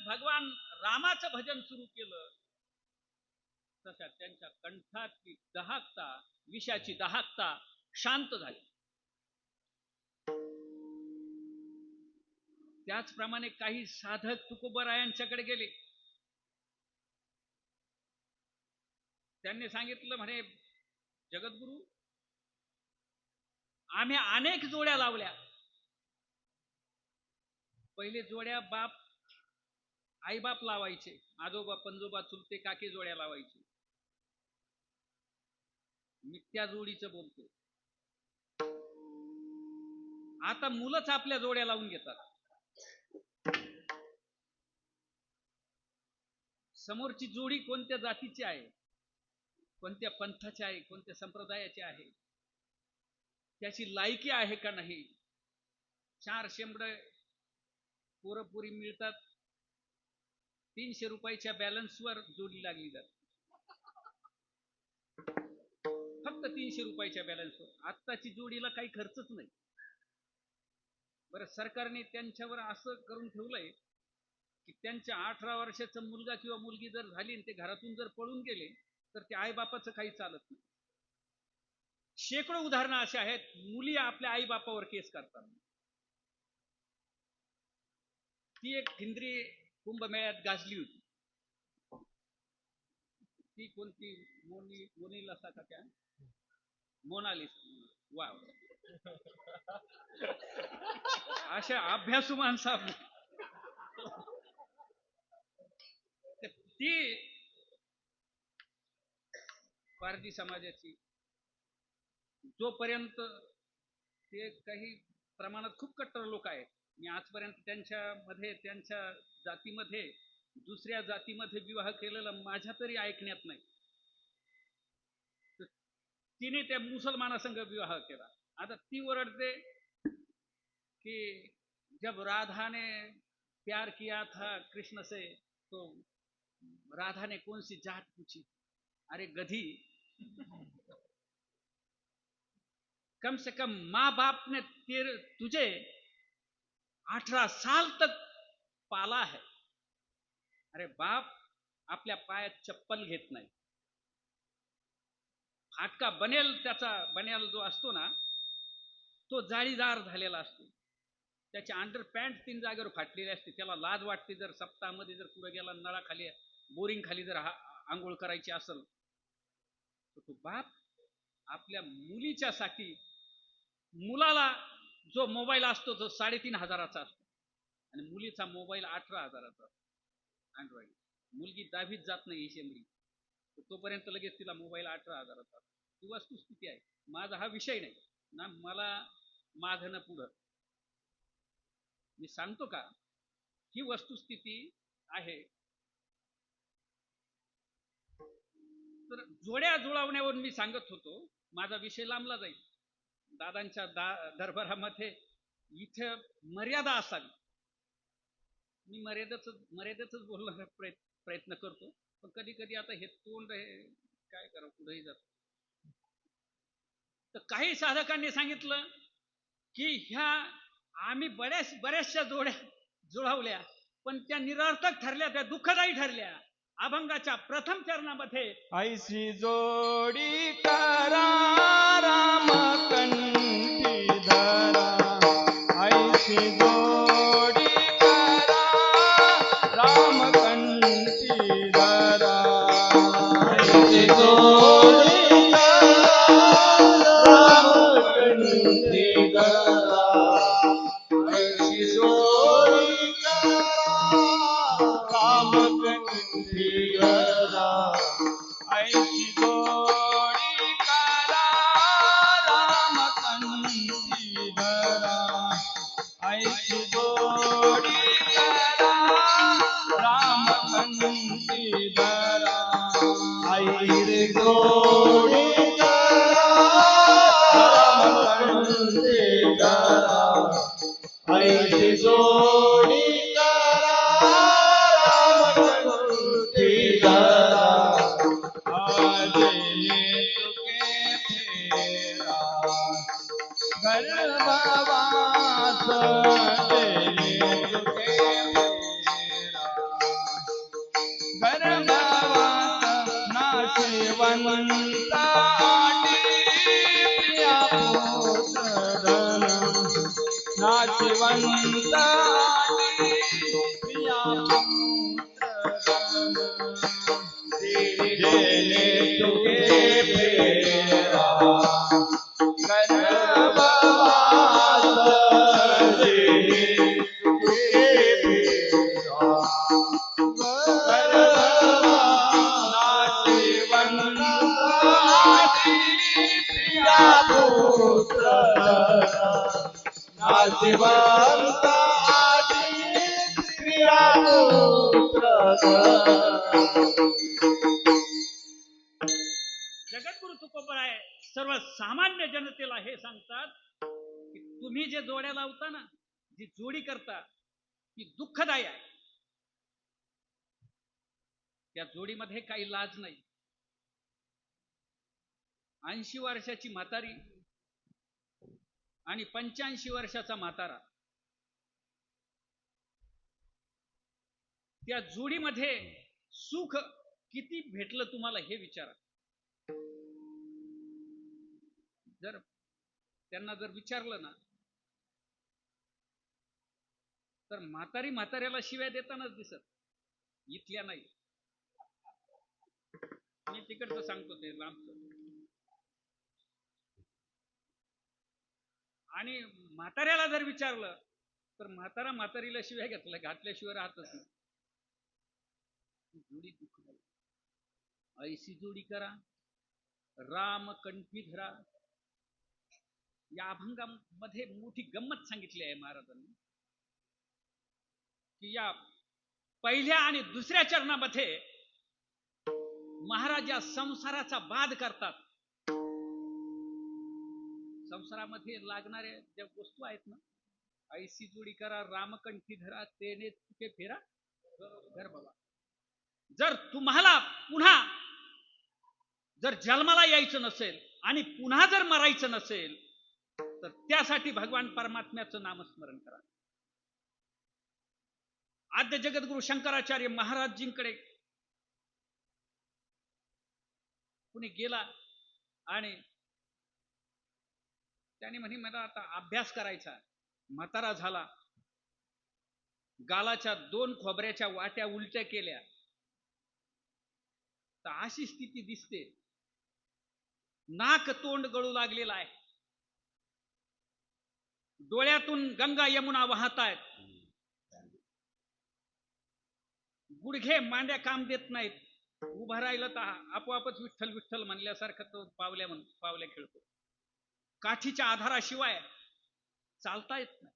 D: भगवान रामाचं भजन सुरू केलं तशा त्यांच्या कंठातली दहाकता विषाची दहाकता शांत झाली. त्याचप्रमाणे काही साधक तुकोबरायांच्याकडे गेले. त्यांनी सांगितलं म्हणे जगद्गुरु आम्ही अनेक जोड्या लावल्या. पहिले जोड्या बाप आई बाप लावायचे, आजोबा पंजोबा चुलते काके जोड्या लावायचे. मी त्या जोडीचं बोलतो. आता मुलंच आपल्या जोड्या लावून घेतात. समोरची जोडी कोणत्या जातीची आहे, कोणत्या पंथाची आहे, कोणत्या संप्रदायाची आहे, त्याची लायकी आहे का नाही. 4 शेंबड पोरपुरी मिळतात, 300 रुपयाच्या बॅलन्सवर जोडी लागली जाते. फक्त 300 रुपयाच्या बॅलन्सवर. आत्ताची जोडीला काही खर्चच नाही. बरं, सरकारने त्यांच्यावर असं करून ठेवलंय की त्यांच्या 18 वर्षाचा मुलगा किंवा मुलगी जर झाली आणि ते घरातून जर पळून गेले तर ते आईबापाचं काही चालत नाही. शेकडो उदाहरणं अशी आहेत, मुली आपल्या आईबापावर केस करतात. ती एक फिंद्री कुंभमेळ्यात गाजली होती. ती कोणती मोनालिसा का त्या मोनालिसा. वा, अशा अभ्यासू माणसा ती पारधी समाजाची. जोपर्यंत ते काही प्रमाणात खूप कट्टर लोक आहेत, मी आजपर्यंत त्यांच्या जातीमध्ये दुसऱ्या जातीमध्ये विवाह केलेला माझ्या तरी ऐकण्यात नाही. तिने त्या मुसलमानासंग विवाह केला. आता ती ओरडते कि जब राधा ने प्यार किया था कृष्ण से तो राधा ने कौन सी जात पूछी. अरे गधी, कम से कम माँ बाप ने तुझे 18 साल तक पाला है. अरे बाप आपल्या पायात चप्पल घेत नाही. फाटका बनेल जो असतो ना, तो जाळीदार झालेला असतो. त्याची अंडर पॅन्ट 3 जागेवर फाटलेली असते. त्याला लाज वाटते जर सप्ताहामध्ये जर पुढे गेला, नळाखाली बोरिंग खाली जर आंघोळ करायची असेल तर तो बाप आपल्या मुलीच्या साठी मुलाला जो मोबाईल असतो तो 3,500चा असतो आणि मुलीचा मोबाईल 18,000चा असतो अँड्रॉइड. मुलगी 10वीत जात नाही एसेंब्ली तोपर्यंत लगेच तिला मोबाईल 18,000चा. ही वस्तुस्थिती आहे. माझा हा विषय नाही ना, मला मागणं पुढं मी सांगतो का, ही वस्तुस्थिती आहे. तर जोड्या जुळवण्यावर मी सांगत होतो, माझा विषय लांबला जाईल. दादांच्या दरबारामध्ये इथे मर्यादा असावी. मी मर्यादेच बोलण्याचा प्रयत्न करतो, पण कधी कधी आता हे तोंड आहे काय करा पुढेही जात. तर काही साधकांनी सांगितलं की ह्या आम्ही बऱ्याचशा जोड्या जुळवल्या पण त्या निरर्थक ठरल्या, त्या दुःखदायी ठरल्या. अभंगाच्या प्रथम चरणामध्ये
A: ऐशी जोडी करा रामकंठी धरा, ऐशी जोडी करा रामकंठी धरा, ऐशी जोडी रामकंठी धरा, ऐशी जोडी रामकंठी धरा, ऐशी जोडी करा रामकंठी धरा, ऐशी जोडी करा रामकंठी धरा, ऐशी जोडी करा रामकंठी धरा, ऐशी जोडी करा रामकंठी धरा, आज तुके फेरा गर्भवास तुके फेरा गर्भवास नाशिवंत प्रिया पुत्र धन, नाशिवंत प्रिया पुत्र जेने तुके फेरा गर्भवास, जेने तुके फेरा गर्भवास नाशिवंत प्रिया पुत्र नाशिवंत प्रिया पुत्र.
D: जगद्गुरु तुकोबराय सर्वसामान्य जनतेला हे सांगतात की तुम्ही जे जोड्या लावता ना, जी जोडी करता ती दुःखदायी आहे. त्या जोडीमध्ये काही लाज नाही. 80 वर्षाची म्हातारी आणि 85 वर्षाचा म्हातारा, त्या जोडीमध्ये सुख किती भेटलं तुम्हाला हे विचारा. जर त्यांना जर विचारलं ना तर म्हातारी म्हाताऱ्याला शिव्या देतानाच दिसत, इथल्या नाही. मी तिकडचं सांगतो ते लांबचं. आणि म्हाताऱ्याला जर विचारलं तर म्हातारा म्हातारीला शिव्या घातल्याशिवाय राहतच नाही. जोडी दुःखदायी. ऐशी जोडी करा राम कंठी धरा. या अभंगामध्ये मोठी गंमत सांगितली आहे महाराजांनी की या पहिल्या आणि दुसऱ्या चरणामध्ये महाराज या संसाराचा बाध करतात. संसारामध्ये लागणाऱ्या ज्या वस्तू आहेत ना, ऐशी जोडी करा रामकंठी धरा, तेने तुके फेरा गर्भवा. जर तुम्हाला पुन्हा जर जन्माला यायचं नसेल आणि पुन्हा जर मरायचं नसेल तर त्यासाठी भगवान परमात्म्याचं नामस्मरण करा. आद्य जगद्गुरु शंकराचार्य महाराजजींकडे कुणी गेला आणि त्याने म्हणे मला आता अभ्यास करायचा. म्हातारा झाला, गालाच्या 2 खोबऱ्याच्या वाट्या उलट्या केल्या, तर अशी स्थिती दिसते. नाक तोंड गळू लागलेला आहे, डोळ्यातून गंगा यमुना वाहत आहेत, गुडघे मांड्या काम देत नाहीत, उभं राहिलं तर आपोआपच विठ्ठल विठ्ठल म्हणल्यासारखं तो पावल्या खेळतो, काठीच्या आधाराशिवाय चालता येत नाही.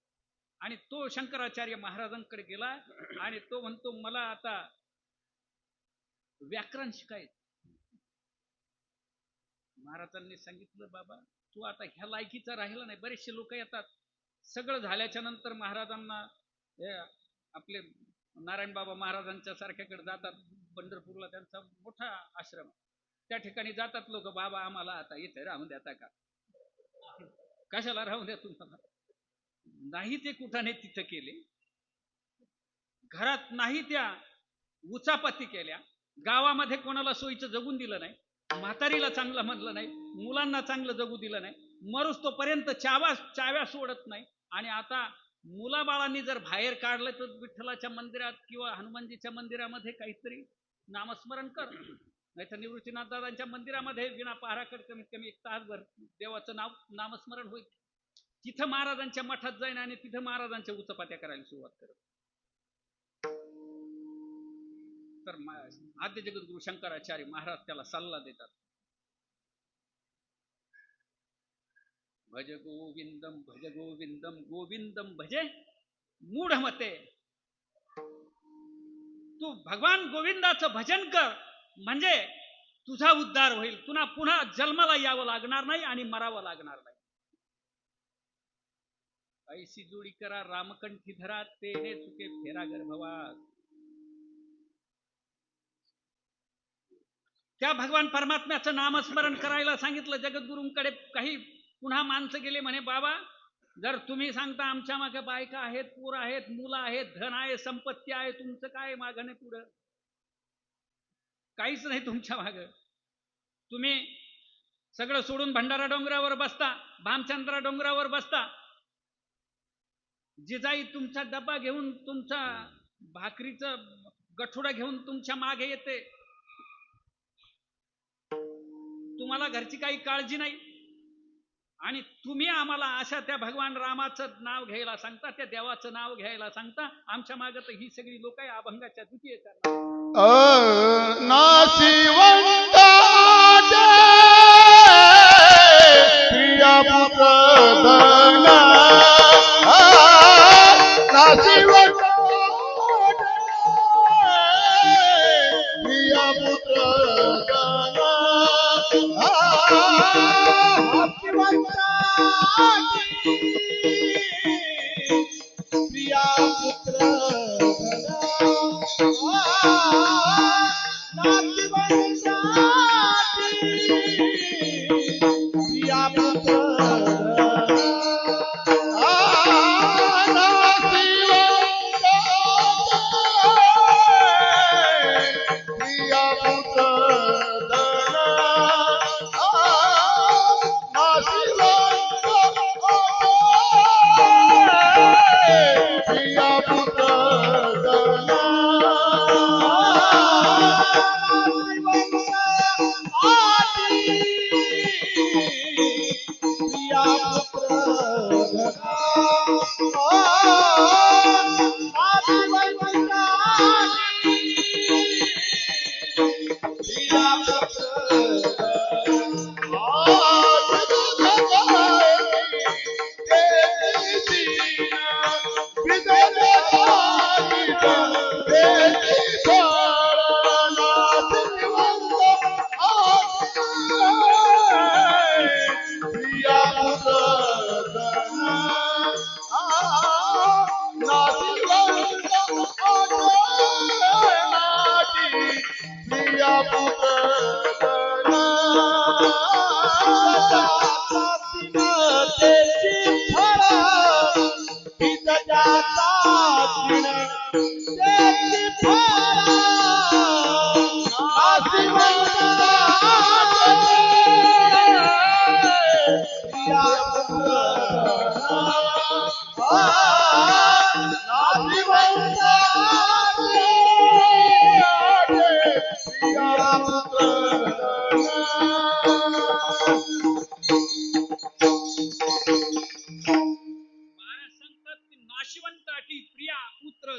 D: आणि तो शंकराचार्य महाराजांकडे गेला आणि तो म्हणतो मला आता व्याकरण शिकायचं. महाराजांनी सांगितलं बाबा तू आता ह्या लायकीचा राहिला नाही. बरेचसे लोक येतात, सगळं झाल्याच्या नंतर महाराजांना आपले नारायण बाबा महाराजांच्या सारख्याकडे जातात, पंढरपूरला त्यांचा मोठा आश्रम, त्या ठिकाणी जातात लोक, बाबा आम्हाला आता इथे राहून देता का? कशाला राहून द्या तुम्हाला? नाही ते कुठाने तिथं केले, घरात नाही त्या उचापती केल्या, गावामध्ये कोणाला सोयीचं जगून दिलं नाही, म्हातारीला चांगलं म्हणलं नाही, मुलांना चांगलं जगू दिलं नाही, मरुस तोपर्यंत चाव्या सोडत नाही. आणि आता मुलाबाळांनी जर बाहेर काढलं तर विठ्ठलाच्या मंदिरात किंवा हनुमानजीच्या मंदिरामध्ये काहीतरी नामस्मरण कर, नाही तर निवृत्तीनाथ दादांच्या मंदिरामध्ये विना पहाराकड कमीत कमी 1 तासभर देवाचं नामस्मरण होईल. तिथं महाराजांच्या मठात जाईन आणि तिथं महाराजांच्या उचपात्या करायला सुरुवात करत. तर आद्य जगद्गुरु शंकराचार्य महाराज त्याला सल्ला देतात, भज गोविंदम भज गोविंदम गोविंदम भजे मूढमते. तू भगवान गोविंदाचं भजन कर म्हणजे तुझा उद्धार होईल, तुला पुन्हा जन्माला यावं लागणार नाही आणि मरावं लागणार नाही. ऐशी जोडी करा रामकंठी धरा, तेने चुके फेरा गर्भवास. त्या भगवान परमात्म्याचं नामस्मरण करायला सांगितलं जगद्गुरूंकडे. काही पुन्हा माणसं गेले म्हणे बाबा जर तुम्ही सांगता आमच्या मागे बायका आहेत, पोर आहेत, मुलं आहेत, धन आहे, संपत्ती आहे, तुमचं काय मागं नाही पुढं काहीच नाही तुमच्या मागं, तुम्ही सगळं सोडून भंडारा डोंगरावर बसता, भामचंद्रा डोंगरावर बसता, जिजाई तुमचा डब्बा घेऊन तुमचा भाकरीचं गठोडा घेऊन तुमच्या मागे येते, तुम्हाला घरची काही काळजी नाही, आणि तुम्ही आम्हाला अशा त्या भगवान रामाचं नाव घ्यायला सांगता, त्या देवाचं नाव घ्यायला सांगता, आमच्या मागे तर ही सगळी लोक आहे अभंगाच्या द्वितीय
A: प्रिया पुत्र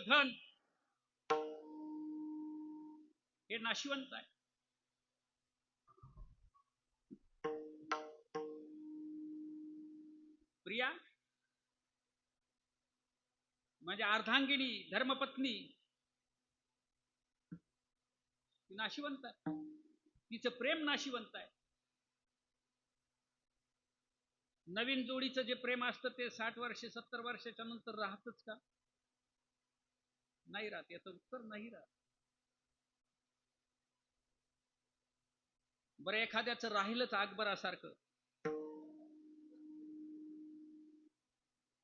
D: धन हे नाशिवंत आहे. प्रिया म्हणजे अर्धांगिनी धर्मपत्नी ती नाशिवंत आहे. तिचं प्रेम नाशिवंत आहे. नवीन जोडीचं जे प्रेम असतं ते 60 वर्ष 70 वर्षाच्या नंतर राहतच का? नाही राहत. याचं उत्तर नाही राहत. बरं एखाद्याचं राहिलंच अकबरासारखं,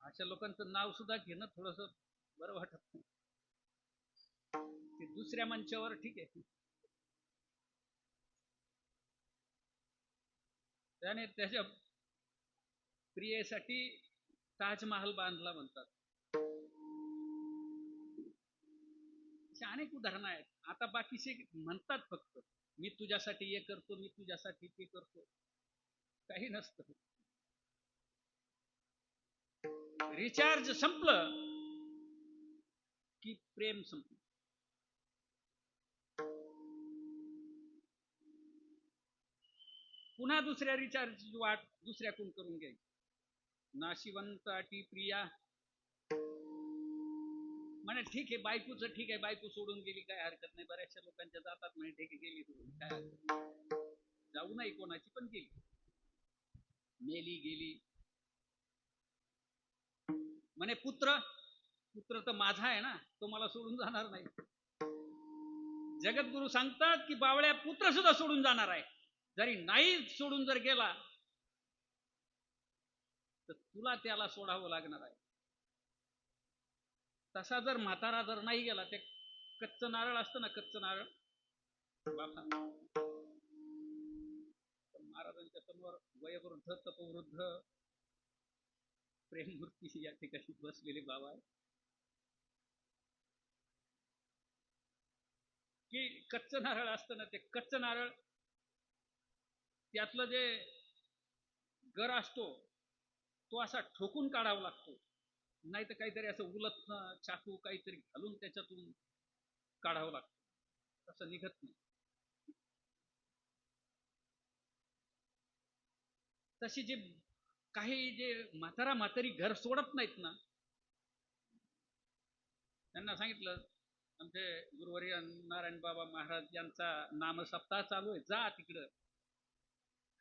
D: अशा लोकांचं नाव सुद्धा घेणं थोडस बरं वाटत नाही. ते दुसऱ्या मंचावर ठीक आहे, त्याने त्याच्या प्रियेसाठी ताजमहाल बांधला म्हणतात. अशी अनेक उदाहरणं आहेत. आता बाकीचे म्हणतात फक्त मी तुझ्यासाठी हे करतो, मी तुझ्यासाठी ते करतो. काही नसतं. रिचार्ज संपलं की प्रेम संपलं. पुन्हा दुसऱ्या रिचार्जची वाट दुसऱ्याकडून करून घ्यायची. नाशिवंत अटी प्रिया म्हणे ठीक आहे, बायकोचं ठीक आहे, बायको सोडून गेली काय हरकत नाही. बऱ्याचशा लोकांच्या जातात म्हणे ठीक आहे गेली सोडून काय हरकत नाही. जाऊ नाही कोणाची पण गेली, मेली गेली. म्हणे पुत्र तर माझा आहे ना, तो मला सोडून जाणार नाही. जगद्गुरु सांगतात की बावळ्या पुत्र सुद्धा सोडून जाणार आहे. जरी नाही सोडून जर गेला तर तुला त्याला सोडावं लागणार आहे. तसा जर म्हातारा जर नाही गेला, ते कच्चं नारळ असतं ना, कच्चं नारळ बाबा महाराजांच्या समोर वयोवृद्ध तपवृद्ध प्रेममूर्ती या ठिकाणी बसलेले बाबा आहे की कच्चं नारळ असतं ना, ते कच्चं नारळ त्यातलं जे गर असतो तो असा ठोकून काढावा लागतो. नाही तर काहीतरी असं उलटणं चाकू काहीतरी घालून त्याच्यातून काढावं लागतं. तसं निघत नाही. तशी जे काही जे म्हातारा म्हातारी घर सोडत नाहीत ना, त्यांना सांगितलं आमचे गुरुवर्य नारायण बाबा महाराज यांचा नामसप्ताह चालू आहे, जा तिकडं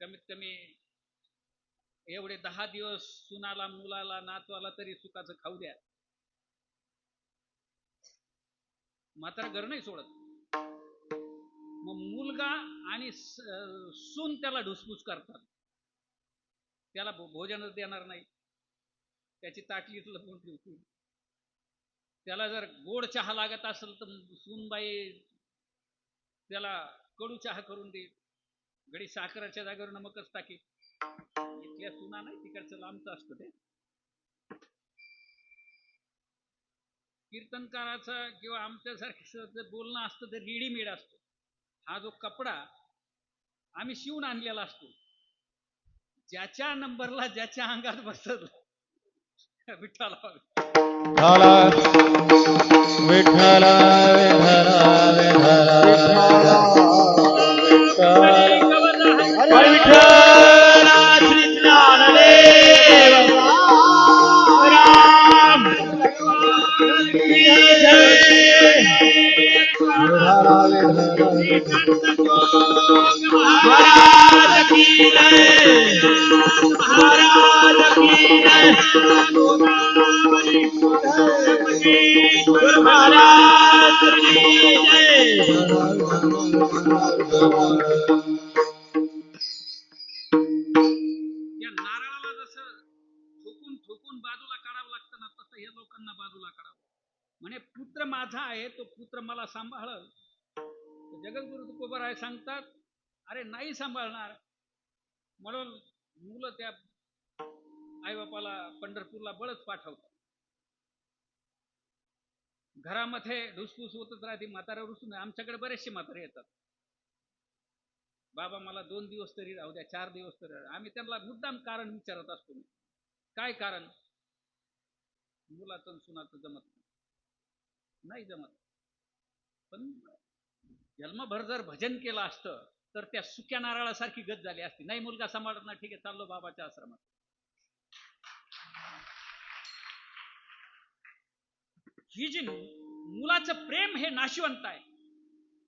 D: कमीत कमी एवढे 10 दिवस सुनाला मुलाला नातवाला तरी सुखाचं खाऊ द्या. म्हातारा घर नाही सोडत. मग मुलगा आणि सून त्याला ढुसपूस करतात. त्याला भोजनच देणार नाही, त्याची ताटलीच लपवून ठेवतील. त्याला जर गोड चहा लागत असेल तर सूनबाई त्याला कडू चहा करून देईल. घडी साखराच्या जागेवर नमकच टाकी. इथल्या सुना नाही, तिकडचं लांबचं असतं ते. कीर्तनकाराचं किंवा आमच्यासारखं बोलणं असतं ते रेडीमेड असतं. हा जो कपडा आम्ही शिवून आणलेला असतो, ज्याच्या नंबरला ज्याच्या अंगात बसत विठ्ठला
B: विठ्ठल
A: हरी विठ्ठल श्री ज्ञानदेव राम की जय. महाराज की जय. महाराज की जय. गुरु महाराज की जय.
D: या नारळाला जसं ठोकून ठोकून बाजूला काढावं लागतं ना, तसं या लोकांना बाजूला काढावं. म्हणे पुत्र माझा आहे, तो पुत्र मला सांभाळल. जगद्गुरु तुकोबाराय सांगतात अरे नाही सांभाळणार म्हणून मुलं त्या आईबापाला पंढरपूरला बळच पाठवतात. घरामध्ये ढुसफूस होतच राहते. म्हातारा रुसून आमच्याकडे बरेचसे म्हातारे येतात, बाबा मला 2 दिवस तरी राहू द्या, 4 दिवस तरी राहू द्या. आम्ही त्यांना मुद्दाम कारण विचारत असतो. काय कारण? मुलाचं सुनाचं जमत नाही. नाही जमत. पण जन्मभर जर भजन केलं असतं तर त्या सुक्या नारळासारखी गत झाली असती. नाही मुलगा सांभाळत ना, ठीक आहे चाललो बाबाच्या आश्रमात. ही जी मुलाचं प्रेम हे नाशिवंत आहे.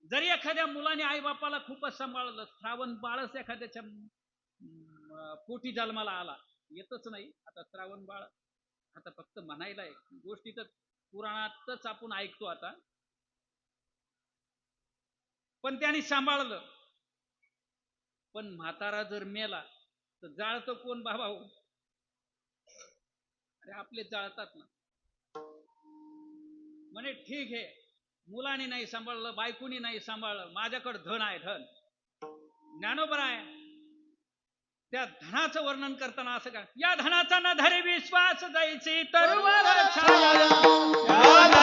D: जरी एखाद्या मुलाने आई बापाला खूपच सांभाळलं, श्रावण बाळच एखाद्याच्या पोटी जन्माला आला, येतच नाही आता श्रावण बाळ, आता फक्त म्हणायला आहे. गोष्टी तर पुराणातच आपण ऐकतो आता. पण त्याने सांभाळलं. पण म्हातारा जर मेला तर जाळतं कोण बाबा हो? अरे आपले जाळतात ना. म्हणे ठीक आहे, मुलाने नाही सांभाळलं, बायकोनी नाही सांभाळलं, माझ्याकडे धन आहे, धन. ज्ञानोबा आहे त्या धनाचं वर्णन करताना असं का, या धनाचा न धरे विश्वास जायची तरुवर छाया.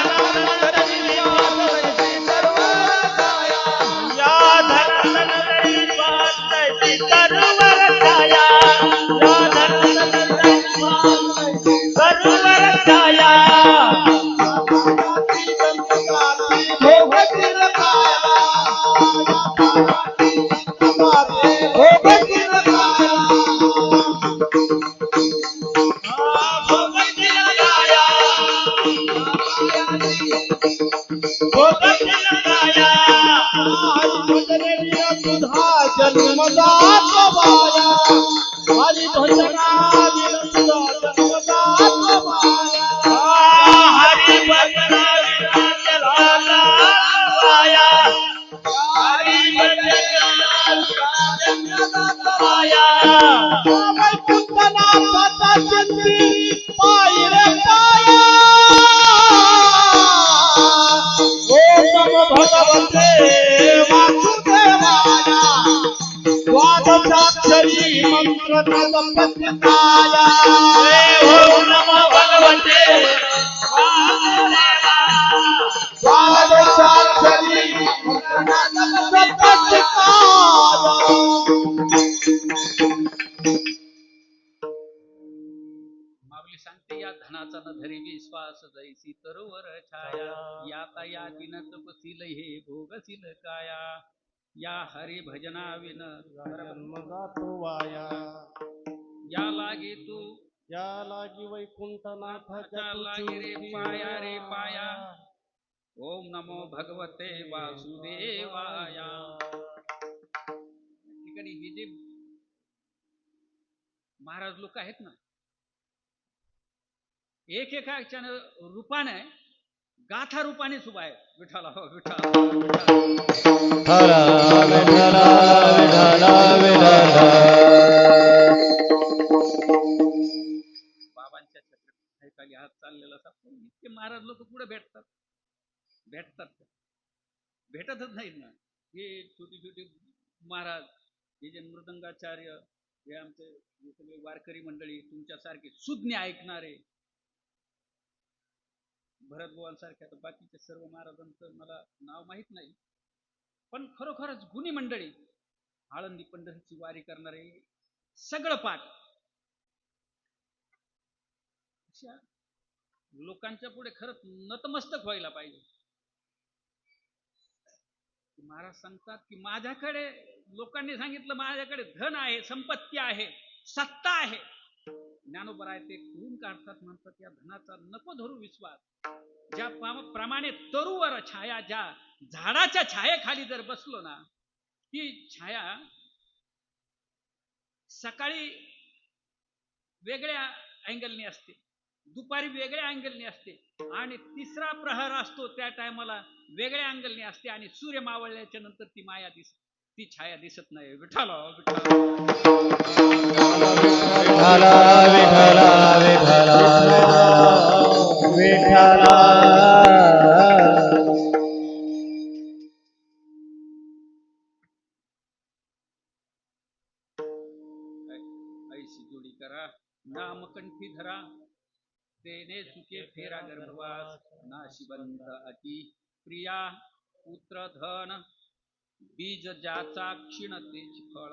D: माऊली सांगते, या धनाचा न धरी विश्वास जैसी तरुवर छाया. याता यातीन तपशील हे भोगशील काया. या हरी भजना विन या लागे तू
B: या लागी वैकुंठनाथाच्या
D: लागे रे पाया रे पाया. ओम नमो भगवते वासुदेवाया. ठिकाणी हे जे महाराज लोक आहेत ना, एक एकाच्या रूपाने गाथा रूपाने उभा आहे. विठाला हो विठाला बाबांच्या छत्राखाली हात चाललेला असतात. इतके महाराज लोक पुढे भेटतात भेटतच नाहीत ना. हे छोटी छोटी महाराज, हे जे मृदंगाचार्य, हे आमचे सगळे वारकरी मंडळी, तुमच्यासारखे सुज्ञ ऐकणारे, भरत बुवांसारखे, आता बाकीचे सर्व महाराजांचं मला नाव माहित नाही, पण खरोखरच गुणी मंडळी, आळंदी पंढरीची वारी करणारे, सगळं पाठ अशा लोकांच्या पुढे खरंच नतमस्तक व्हायला पाहिजे. महाराज सांगतात की माझ्याकडे, लोकांनी सांगितलं माझ्याकडे धन आहे, संपत्ती आहे, सत्ता आहे. ज्ञानोबा आहे ते करून काढतात. म्हणतात या धनाचा नको धरू विश्वास. ज्या प्रमाणे तरुवर छाया, ज्या झाडाच्या छायेखाली जर बसलो ना, ती छाया सकाळी वेगळ्या अँगलनी असते, दुपारी वेगळ्या अँगलनी असते, आणि तिसरा प्रहर असतो त्या टायमाला वेगळ्या अँगलनी असते, आणि सूर्य मावळल्याच्या नंतर ती माया ती छाया दिसत नाही. विठ्ठल ऐशी जोडी करा, नामकंठी धरा, तेने चुके फेरा गर्भवास. नाशिवंत अति प्रिया पुत्र धन, बीज ज्याचा क्षीणतेची फळ.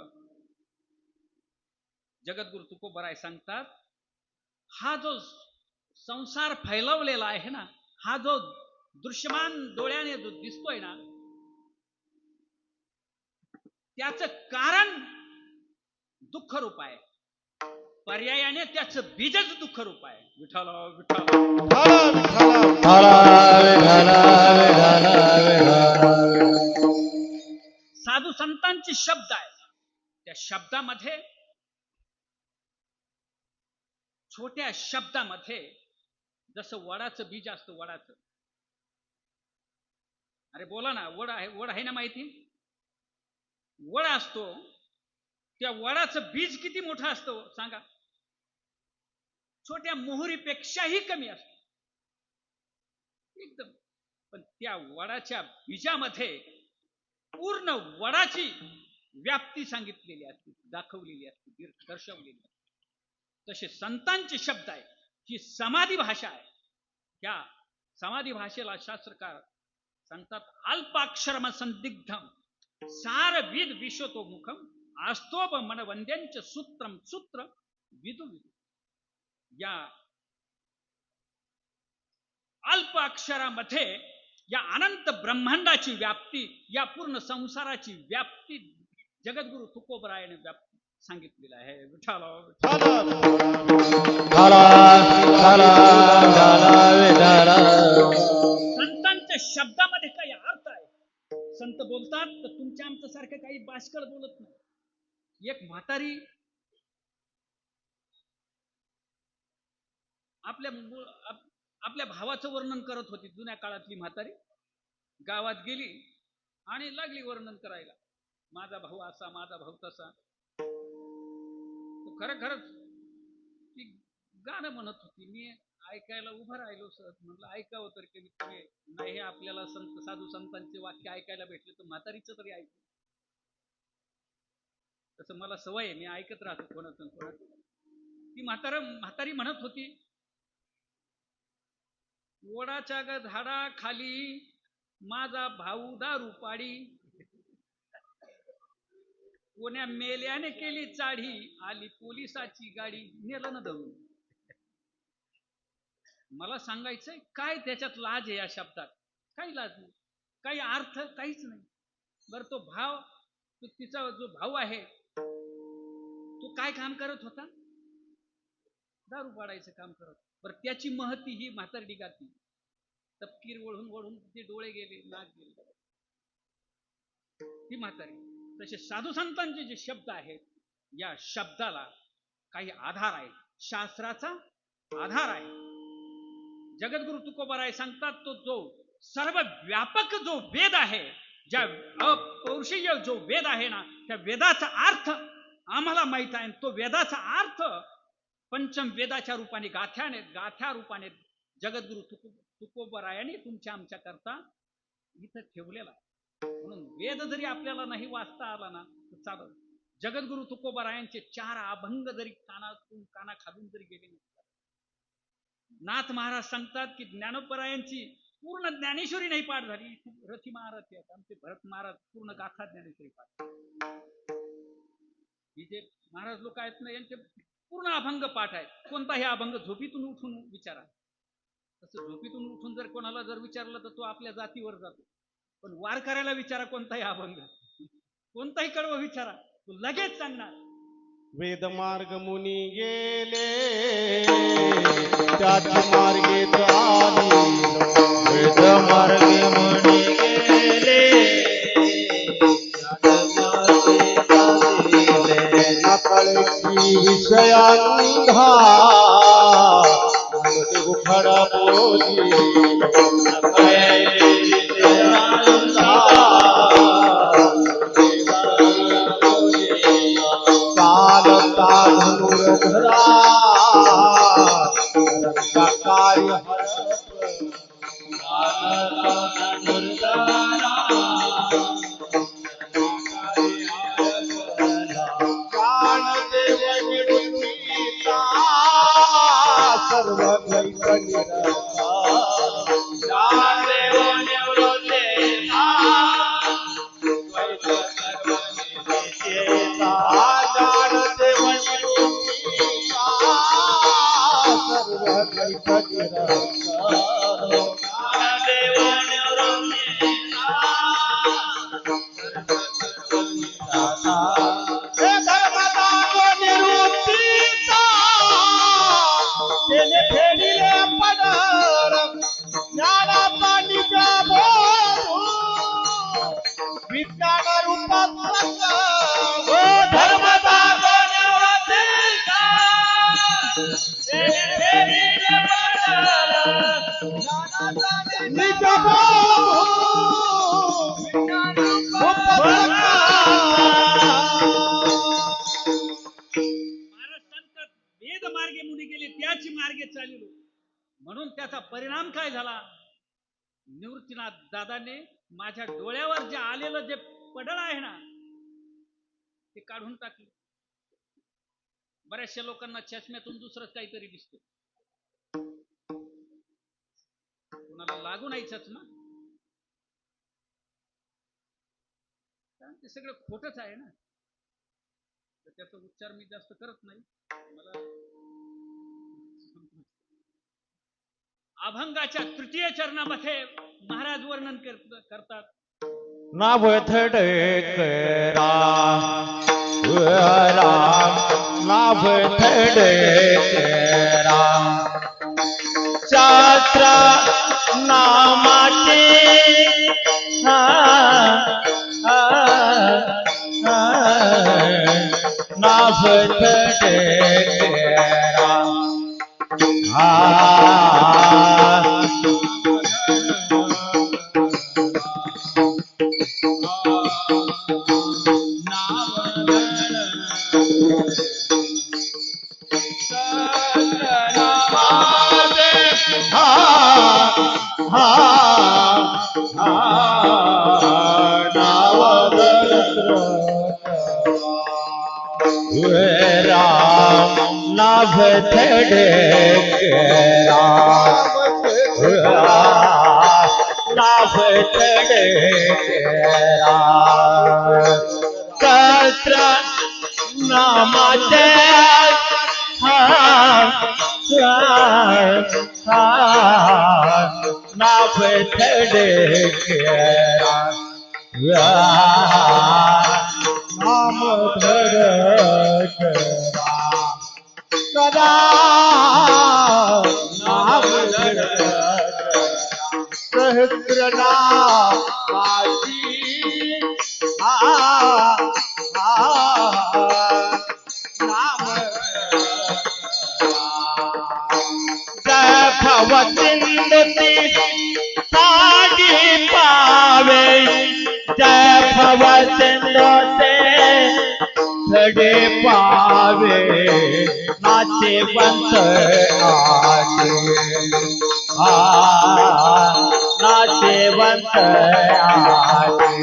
D: जगद्गुरु तुकोबराय सांगतात, हा जो संसार फैलवलेला आहे ना, हा जो दृश्यमान डोळ्याने जो दिसतोय ना, त्याचं कारण दुःख रूप आहे, पर्यायाने त्याचं बीजच दुःख रूप आहे. विठ्ठल विठ्ठल साधू संतांचे शब्द आहे, त्या शब्दामध्ये, छोट्या शब्दामध्ये जसं वडाचं बीज असतं, वडाचं, अरे बोला ना, वड आहे ना माहिती, वड असतो, त्या वडाचं बीज किती मोठं असतं सांगा, छोट्या मोहरीपेक्षाही कमी असतं एकदम. पण त्या वडाच्या बीजामध्ये पूर्ण वडाची व्याप्ती सांगितलेली असते, दाखवलेली असते, दर्शवलेली असते. तसे संतांचे शब्द आहे, ही समाधी भाषा आहे. त्या समाधी भाषेला शास्त्रकार सांगतात, अल्पाक्षरम संदिग्धम सारविद विश्वतो मुखम आस्तोप मनवंद्यांच सूत्रम सूत्र विदु विदु. या अल्प अक्षरामध्ये या अनंत ब्रह्मांडाची व्याप्ती, या पूर्ण संसाराची व्याप्ती जगद्गुरु तुकोबरायाने व्याप्ती सांगितलेलं आहे. विठ्ठल संतांच्या शब्दामध्ये काही अर्थ आहे. संत बोलतात तर तुमच्या आमच्या सारखं काही बाष्कळ बोलत नाही. एक म्हातारी आपल्या भावाचं वर्णन करत होती. जुन्या काळातली म्हातारी गावात गेली आणि लागली वर्णन करायला, माझा भाऊ असा, माझा भाऊ तसा. खरंच ती गाणं म्हणत होती. मी ऐकायला उभं राहिलो. सहज म्हटलं ऐकावं तर कमीत कमी, नाही आपल्याला संत साधू संतांचे वाक्य ऐकायला भेटले तर म्हातारीचं तरी ऐकू. तसं मला सवय आहे, मी ऐकत राहतो कोणाचं कोणाचं. ती म्हातारी म्हणत होती, वडाच्या ग झाडाखाली माझा भाऊ दारू पाडी, कोण्या मेल्याने केली चाढी, आली पोलिसाची गाडी, नेलं ना धरून. मला सांगायचंय काय त्याच्यात लाज आहे या शब्दात? काही लाज नाही, काही अर्थ काहीच नाही. बरं तो भाव, तो तिचा जो भाऊ आहे तो काय काम करत होता? दारू पाडायचं काम करत. बरं त्याची महती ही म्हातारडी गाती. तपकीर ओढून ओढून तिचे डोळे गेले, नाक गेले, ती म्हातारी. तसे साधू संतांचे जे शब्द आहेत, या शब्दाला काही आधार आहे, शास्त्राचा आधार आहे. जगद्गुरु तुकोबाराय सांगतात, तो जो सर्व व्यापक जो वेद आहे, ज्या अपौरुषीय जो वेद आहे ना, त्या वेदाचा अर्थ आम्हाला माहित आहे. तो वेदाचा अर्थ पंचम वेदाच्या रूपाने, गाथ्या रूपाने जगद्गुरु तुकोबरायांनी तुमच्या आमच्या करता इथं ठेवलेला आहे. म्हणून वेद जरी आपल्याला नाही वाचता आला ना तर चालत. जगद्गुरु तुकोबरायांचे 4 अभंग जरी काना खालून जरी गेले, नाथ महाराज सांगतात की ज्ञानोबरायांची पूर्ण ज्ञानेश्वरी नाही पाठ झाली. रथी महाराज आहेत आमचे, भरत महाराज पूर्ण गाथा ज्ञानेश्वरी पाठ. ही जे महाराज लोक आहेत ना, यांचे पूर्ण अभंग पाठ आहेत. कोणताही अभंग झोपीतून उठून विचारा. तसं झोपीतून उठून जर कोणाला जर विचारलं तर तो आपल्या जातीवर जातो. पण वारकऱ्याला विचारा कोणताही अभंग, कोणताही कडवं विचारा, तो लगेच सांगणार.
B: वेद मार्ग मुनी गेले त्याच मार्गे आली,
C: वेद मार्गे मुनी गेले त्याच मार्गे चालिले,
B: नकळची विषयांधा उखडा बोली,
C: नकळची विषयांधा
B: चालता धनुर्धरा रंगाकारी सर्व
C: देव
B: हे धर्माचा तो निवृत्तीचा त्याने फेडिले पडर ज्ञानाचा निज बोधू विज्ञान रूपात सत्य
A: ओ धर्मदा कोणवतीचा तेने फेडिले पडर
B: निज बोधू
D: महाराज सांगतात वेद मार्गे मुनी गेले त्याची मार्गे चालिलो म्हणून त्याचा परिणाम काय झाला निवृत्तीनाथ दादाने माझ्या डोळ्यावर जे आलेलं जे पडळ आहे ना ते काढून टाकले बऱ्याचशा लोकांना चष्म्यातून दुसरंच काहीतरी दिसतं कोणाला लागू नाही चष्मा कारण ते सगळं खोटच आहे ना तर त्याचा उच्चार मी जास्त करत नाही मला अभंगाच्या तृतीय चरणामध्ये महाराज वर्णन करतात
B: नाभ थडकरा नाभ थडकरा शास्त्र नामाचे नाभ नाभ थडकरा नाभ थडकरा सहस्र नामाचे नाभ थडकरा नाम धडकरा सदा नाम धडकरा सहस्र नामाची नाम जय भवसिंधुती साडी पावे जय भवसिंधुते धडे पावे नाचेवंत आगे नाचेवंत आगे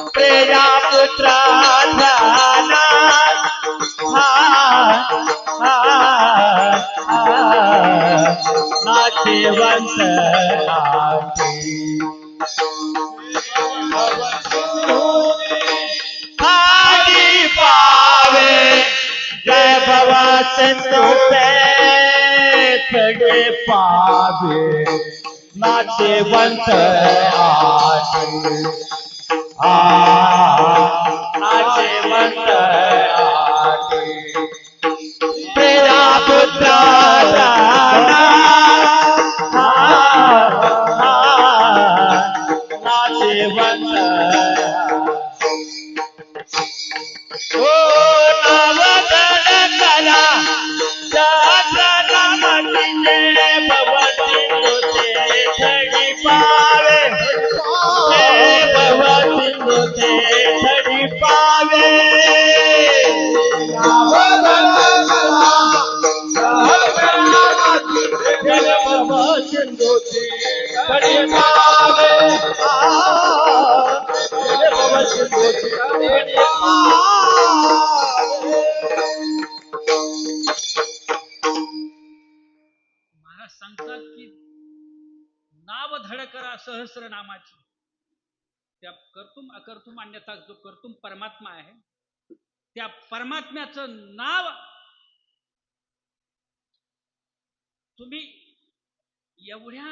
B: प्रेया पुत्र ध्याना नाचेवंत आगे साडी पावे जय बाबा सिंधु पे खड़े पावे नाचेवंत आगे नाचेवंत आगे प्रिया पुत्र नाचेवंत ओ नवदनकला सहस्रनामतिने भवति तुते धड़ी पावे भवति तुते धड़ी पावे नवदनकला सहस्रनामतिने भवति तुते धड़ी पावे भवति तुते धड़ी
D: महाराज सांगतात की नाव धडकरा सहस्र नामाची त्या कर्तुम अकर्तुम अन्यथा जो कर्तुम परमात्मा आहे त्या परमात्म्याचं नाव तुम्ही एवढ्या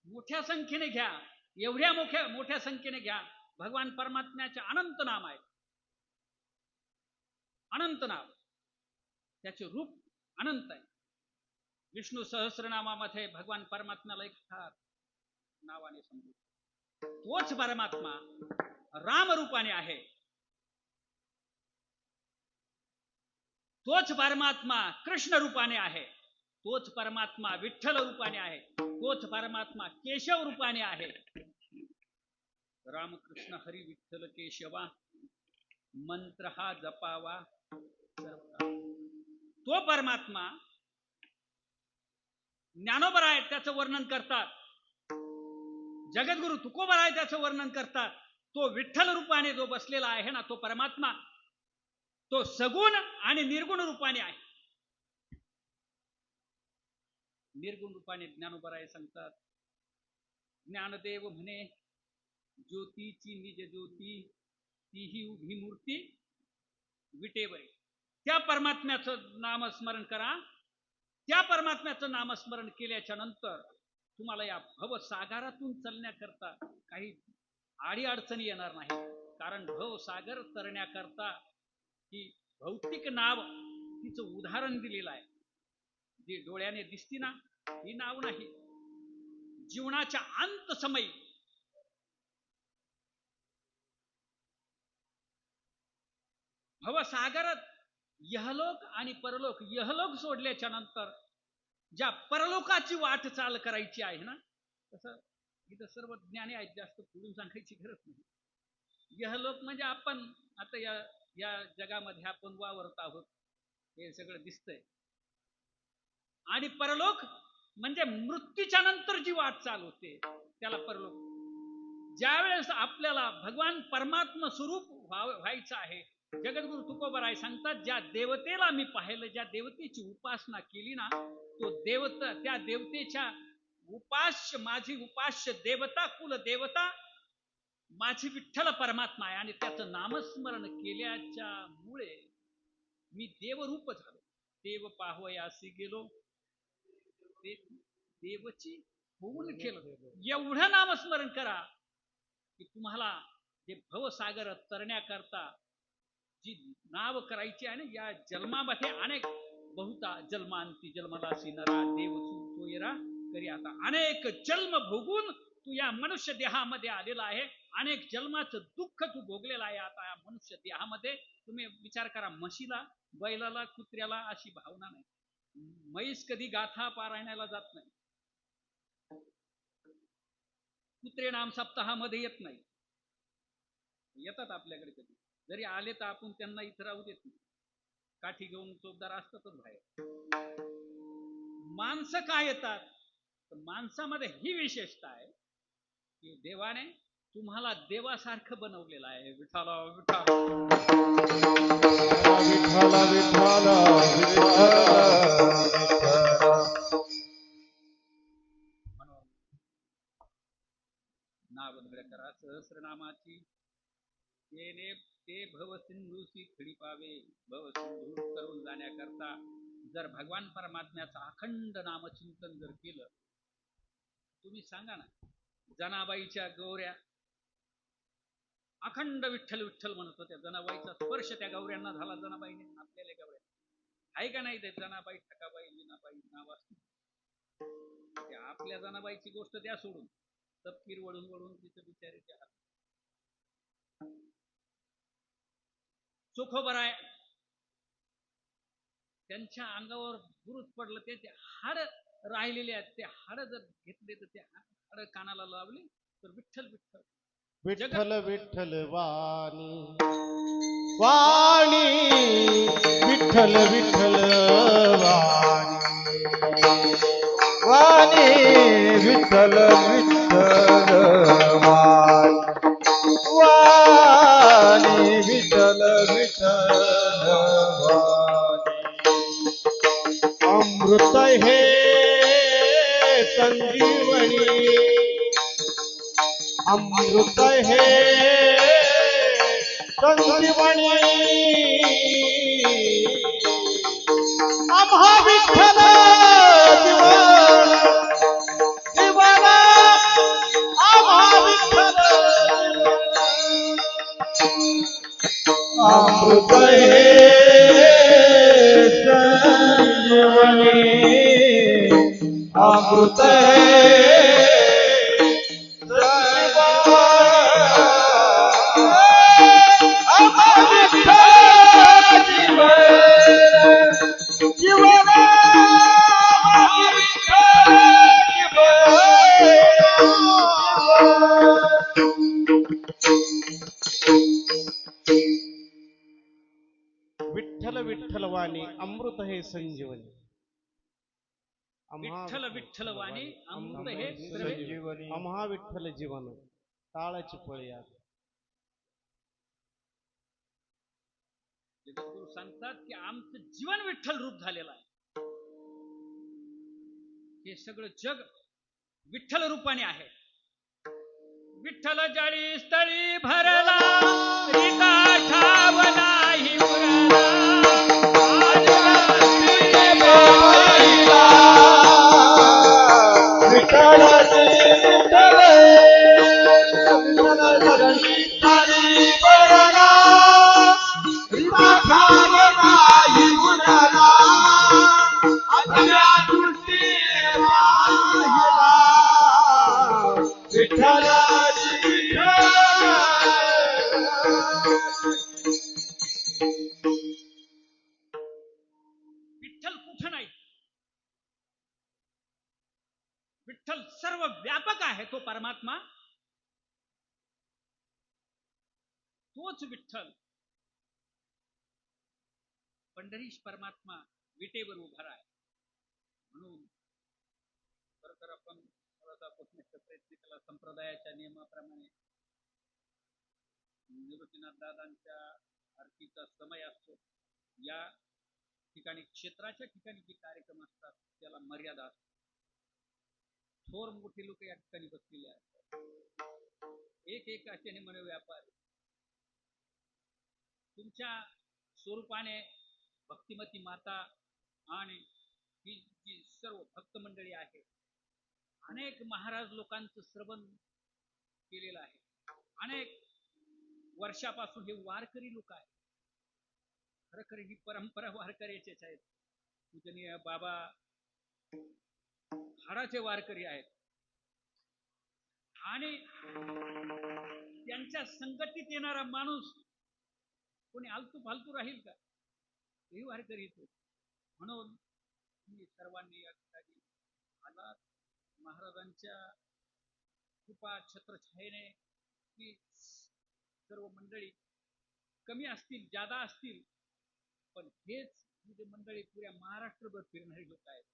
D: मोठ्या संख्येने घ्या एवढ्या मोठ्या संख्येने घ्या भगवान परमात्म्याचे अनंत नाम आहे. अनंत नाम, त्याचे रूप अनंत आहे. विष्णू सहस्रनामामध्ये भगवान परमात्म्याला एक नावाने संबोधतात. तोच परमात्मा राम रूपाने आहे. तोच परमात्मा कृष्ण रूपाने आहे. तोच परमात्मा विठ्ठल रूपाने आहे. तोच परमात्मा केशव रूपाने आहे. रामकृष्ण हरी विठ्ठल केशवा मंत्र हा जपावा. तो परमात्मा ज्ञानोबराय त्याचं वर्णन करतात. जगद्गुरु तुकोबराय त्याचं वर्णन करतात. तो विठ्ठल रूपाने जो बसलेला आहे ना, तो परमात्मा तो सगुण आणि निर्गुण रूपाने आहे. निर्गुण रूपाने ज्ञानोबराय सांगतात, ज्ञानदेव म्हणे ज्योतीची निज ज्योती तीही उभी मूर्ती विटेवरी. त्या परमात्म्याचं नामस्मरण करा. त्या परमात्म्याचं नामस्मरण केल्याच्या नंतर तुम्हाला या भवसागरातून चालण्याकरता काही आडी अडचणी येणार नाही. कारण भवसागर तरण्याकरता ही भौतिक नाव तिचं उदाहरण दिलेलं आहे. जी डोळ्याने दिसती ना, ही नाव नाही. जीवनाच्या अंत समयी भवसागरात यहलोक आणि परलोक, यहलोक सोडल्याच्या नंतर ज्या परलोकाची वाट चाल करायची आहे ना, तसं इथं सर्व ज्ञानी आहेत, जास्त पुढून सांगायची गरज नाही. यहलोक म्हणजे आपण आता या जगामध्ये आपण वावरत आहोत, हे सगळं दिसतंय. आणि परलोक म्हणजे मृत्यूच्या नंतर जी वाट चाल होते त्याला परलोक. ज्यावेळेस आपल्याला भगवान परमात्मा स्वरूप व्हायचं आहे, जगद्गुरु तुकोबराय सांगतात, ज्या देवतेला मी पाहिलं, ज्या देवतेची उपासना केली ना, तो देवता, त्या देवतेच्या माझी उपास्य देवता, कुल देवता माझी विठ्ठल परमात्मा आहे. आणि त्याचं नामस्मरण केल्याच्या मुळे मी देवरूप झालो. देव पाहवयासी गेलो, ते देवची होऊन केलं. एवढं नामस्मरण करा की तुम्हाला हे भवसागर तरण्याकरता जी नाव करायची आहे ना, या जन्मामध्ये अनेक बहुता जन्मांती जन्मदासी नरा देव सोयरा करी. आता अनेक जन्म भोगून तू या मनुष्य देहामध्ये आलेला आहे. अनेक जन्माचं दुःख तू भोगलेलं आहे. आता या मनुष्य देहामध्ये तुम्ही विचार करा, म्हशीला, बैलाला, कुत्र्याला अशी भावना नाही. म्हैस कधी गाथा पारायणाला जात नाही. कुत्रे नाम सप्ताहामध्ये येत नाही. येतात आपल्याकडे कधी, जरी आले तर आपण त्यांना इथं राहू देत नाही. काठी घेऊन चोपदार असतातच बाहेर. माणसं काय येतात, तर माणसामध्ये ही विशेषता आहे की देवाने तुम्हाला देवासारखं बनवलेलं आहे. विठ्ठल विठ्ठल
C: विठ्ठल विठ्ठल
D: नाव धड करा सहस्रनामाची. ते भवसिंधूची खडी पावे. भवसिंधू करून जाण्याकरता जर भगवान परमात्म्याचं अखंड नामचिंतन जर केलं, तुम्ही सांगा ना, जनाबाईच्या गौऱ्या अखंड विठ्ठल विठ्ठल म्हणत होत्या. जनाबाईचा स्पर्श त्या गौऱ्यांना झाला. जनाबाईने आपल्याला गौऱ्या आहे का नाही? ते जनाबाई, ठकाबाई, मीनाबाई नाव असते. आपल्या जनाबाईची गोष्ट द्या सोडून, तपकीर वळून वळून तिचं बिचारीच्या हात. चोखोबराय त्यांच्या अंगावर बुरुज पडलं, ते हाड राहिलेले आहेत. ते हाड जर घेतले तर ते हाड कानाला लावले तर विठ्ठल विठ्ठल
C: विठ्ठल विठ्ठल वाणी वाणी विठ्ठल विठ्ठल वाणी वाणी विठ्ठल विठ्ठल वाणी विठ्ठल विठ्ठल अमृत हे संजीवनी अमृत हे संजीवनी आम्हा विठ्ठल जीवन जीवन आम्हा विठ्ठल
B: अमृत है
C: विठ्ठल विठ्ठल वाणी अमृत हे संजीवनी.
D: विठ्ठल विठ्ठल वाणी अमृत हे सर्वे
B: संजीवनी.
C: अम्हा विठ्ठल जीवन ताळाची पळी आज.
D: जगद्गुरु सांगतात की आमचं जीवन विठ्ठल रूप झालेलं आहे. हे सगळं जग विठ्ठल रूपाने आहे. विठ्ठल जळी स्थळी भरला रिका ठाव नाही उरला. विठ्ठल कुठं नाही. विठ्ठल सर्व व्यापक आहे. तो परमात्मा तोच विठ्ठल. पंढरीश परमात्मा विटेवर उभा आहे. म्हणून खरं आपण प्रयत्न केला संप्रदायाच्या नियमाप्रमाणे. निवृत्तीनाथ दादांच्या आरतीचा समय असतो. या ठिकाणी क्षेत्राच्या ठिकाणी जे कार्यक्रम असतात त्याला मर्यादा असते. थोर मोठे लोक या ठिकाणी बसलेले आहेत. एक अशाने म्हणे व्यापारी. तुमच्या स्वरूपाने भक्तिमती माता आणि ही जी सर्व भक्त मंडळी आहे, अनेक महाराज लोकांचं श्रवण केलेलं आहे. अनेक वर्षापासून हे वारकरी लोक आहेत. खरं ही परंपरा वारकऱ्याचीच आहेत. पूजनीय बाबा हाडाचे वारकरी आहेत आणि त्यांच्या संगतीत येणारा माणूस कोणी आलतू फालतू राहील का? हे वारकरी येतो. म्हणून मी सर्वांनी या ठिकाणी आलात. महाराजांच्या कृपा छत्रछायेने की सर्व मंडळी कमी असतील जादा असतील, पण हेच म्हणजे मंडळी पुऱ्या महाराष्ट्रभर फिरणारी लोक आहेत.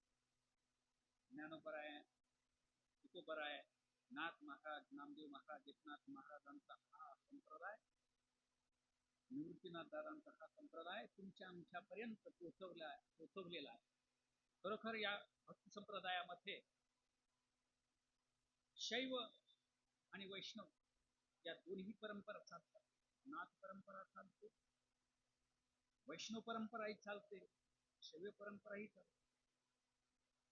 D: ज्ञानोबराय, तुकोबराय, नाथ महाराज, नामदेव महाराज, एकनाथ महाराजांचा हा संप्रदाय, निवृत्तीनाथ दादांचा हा संप्रदाय तुमच्या आमच्यापर्यंत पोहोचवलेला आहे. खरोखर या भक्ती संप्रदायामध्ये शैव आणि वैष्णव या दोन्ही परंपरा चालतात. नाथ परंपरा चालते, वैष्णव परंपराही चालते, शैव परंपराही चालते.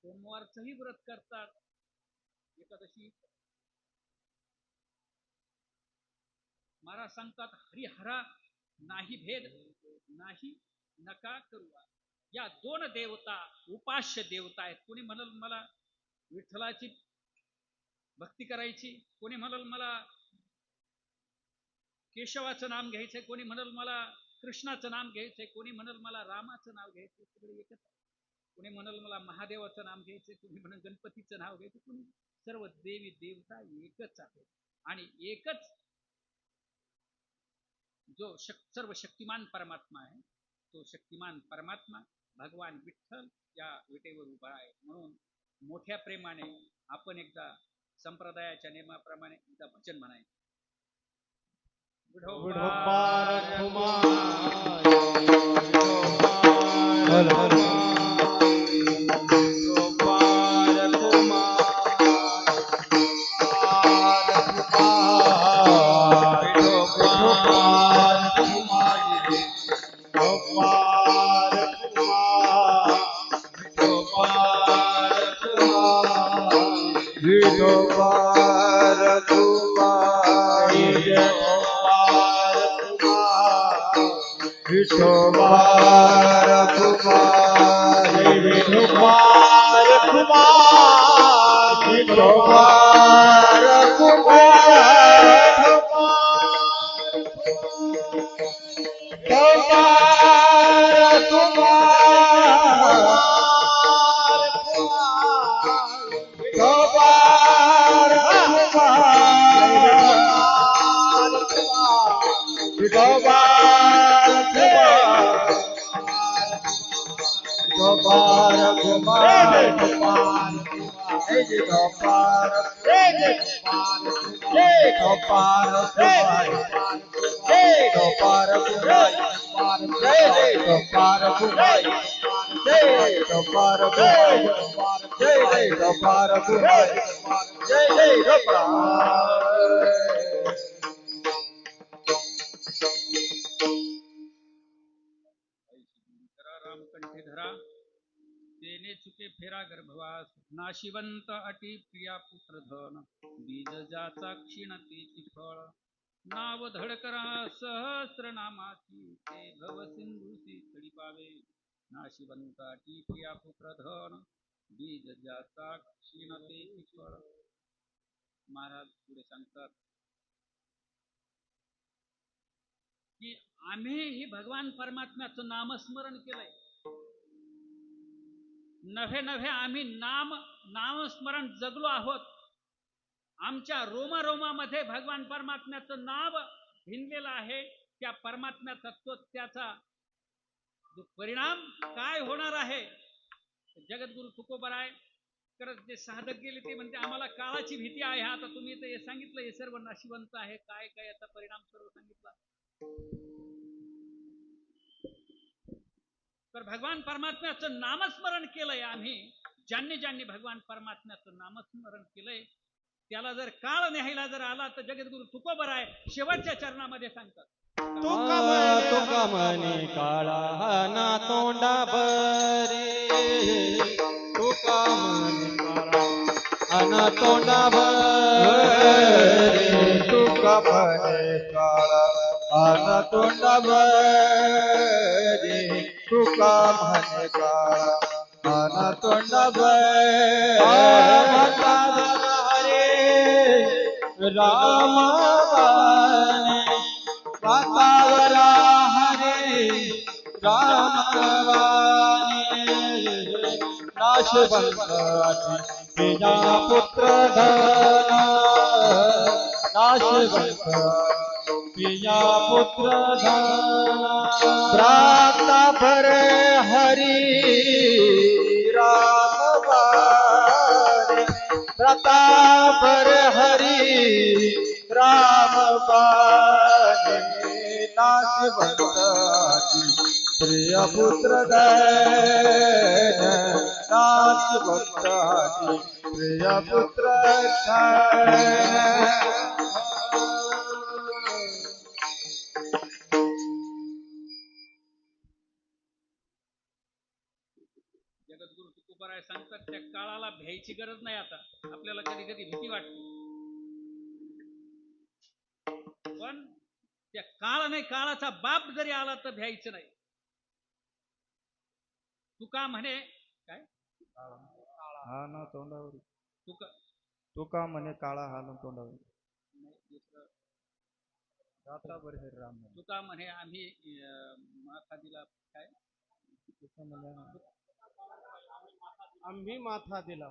D: सोमवारचंही व्रत करतात, एकादशी. महाराज सांगतात हरिहरा नाही भेद नाही नका करूया. या दोन देवता उपास्य देवता आहेत. कोणी म्हणाल मला विठ्ठलाची भक्ती करायची, कोणी म्हणाल मला केशवाचं नाम घ्यायचंय, कोणी म्हणाल मला कृष्णाचं नाम घ्यायचंय, कोणी म्हणाल मला रामाचं नाव घ्यायचंय. सगळे एकच. कोणी म्हणाल मला महादेवाचं नाम घ्यायचंय, कोणी म्हणाल गणपतीचं नाव घ्यायचं. कोणी सर्व देवी देवता एकच आहे. आणि एकच जो सर्व शक्तिमान परमात्मा आहे, तो शक्तिमान परमात्मा भगवान विठ्ठल या विटेवर उभा आहे. म्हणून मोठ्या प्रेमाने आपण एकदा संप्रदायाच्या नियमाप्रमाणे एकदा भजन म्हणायचं.
B: विठोबा कुमार
D: करा रामकंठी धरा तेने चुके फेरा गर्भवास नाशिवंत अटी प्रिया पुत्र धन बीज ज्याचा क्षीणतेची फळ नाव धड करा सहस्र नामाची ते भव सिंधूची खडी पावे नाशिवंत अटी प्रिया पुत्र धन बीज ज्याचा क्षीणतेची फळ. महाराज पुढे सांगतात की आम्ही ही भगवान परमात्म्याचं नामस्मरण केलंय. नव्हे नव्हे आम्ही नामस्मरण जगलो आहोत. आमच्या रोमारोमामध्ये भगवान परमात्म्याचं नाव भिनलेलं आहे. त्या परमात्म्याचा तो त्याचा जो परिणाम काय होणार आहे. जगद्गुरु तुकोबराय करत जे साधक गेले ते म्हणते आम्हाला काळाची भीती आहे. आता तुम्ही हे सांगितलं हे सर्व नाशिवंत आहे. काय काय याचा परिणाम सर्व सांगितला. तर भगवान परमात्म्याचं नामस्मरण केलंय आम्ही. ज्यांनी भगवान परमात्म्याचं नामस्मरण केलंय त्याला जर काळ न्यायला जर आला तर जगद्गुरु तुकोबराय शेवटच्या चरणामध्ये सांगतात
C: तुका म्हणे काळा ना तोंडा बरे तुका म्हणे काळा ना तोंडा बरे
B: तुका म्हणे काळा अन तोंडा बरे तुका म्हणे काळा अन तोंडा
C: राम वातावरा हरे राम नाशवंत पिया पुत्र धन नाशवंत पिया पुत्र धन
B: प्राता भर हरी राम बाणे प्रतापर हरी राम बाणे नाशवंताची प्रिय पुत्र दयन नाशवंताची प्रिय पुत्र दयन.
D: जगद्गुरु तुकोबराय सांगतात त्या काळाला भ्यायची गरज नाही. आता आपल्याला कधी कधी भीती वाटते पण त्या काळ नाही काळाचा बाप जरी आला तर भ्यायचं नाही. तुका म्हणे काय
B: हा ना तोंडावर
D: तुका
B: तुका म्हणे काळा हा ना तोंडावर
D: तुका म्हणे आम्ही माथा दिला काय
C: आम्ही माथा दिला.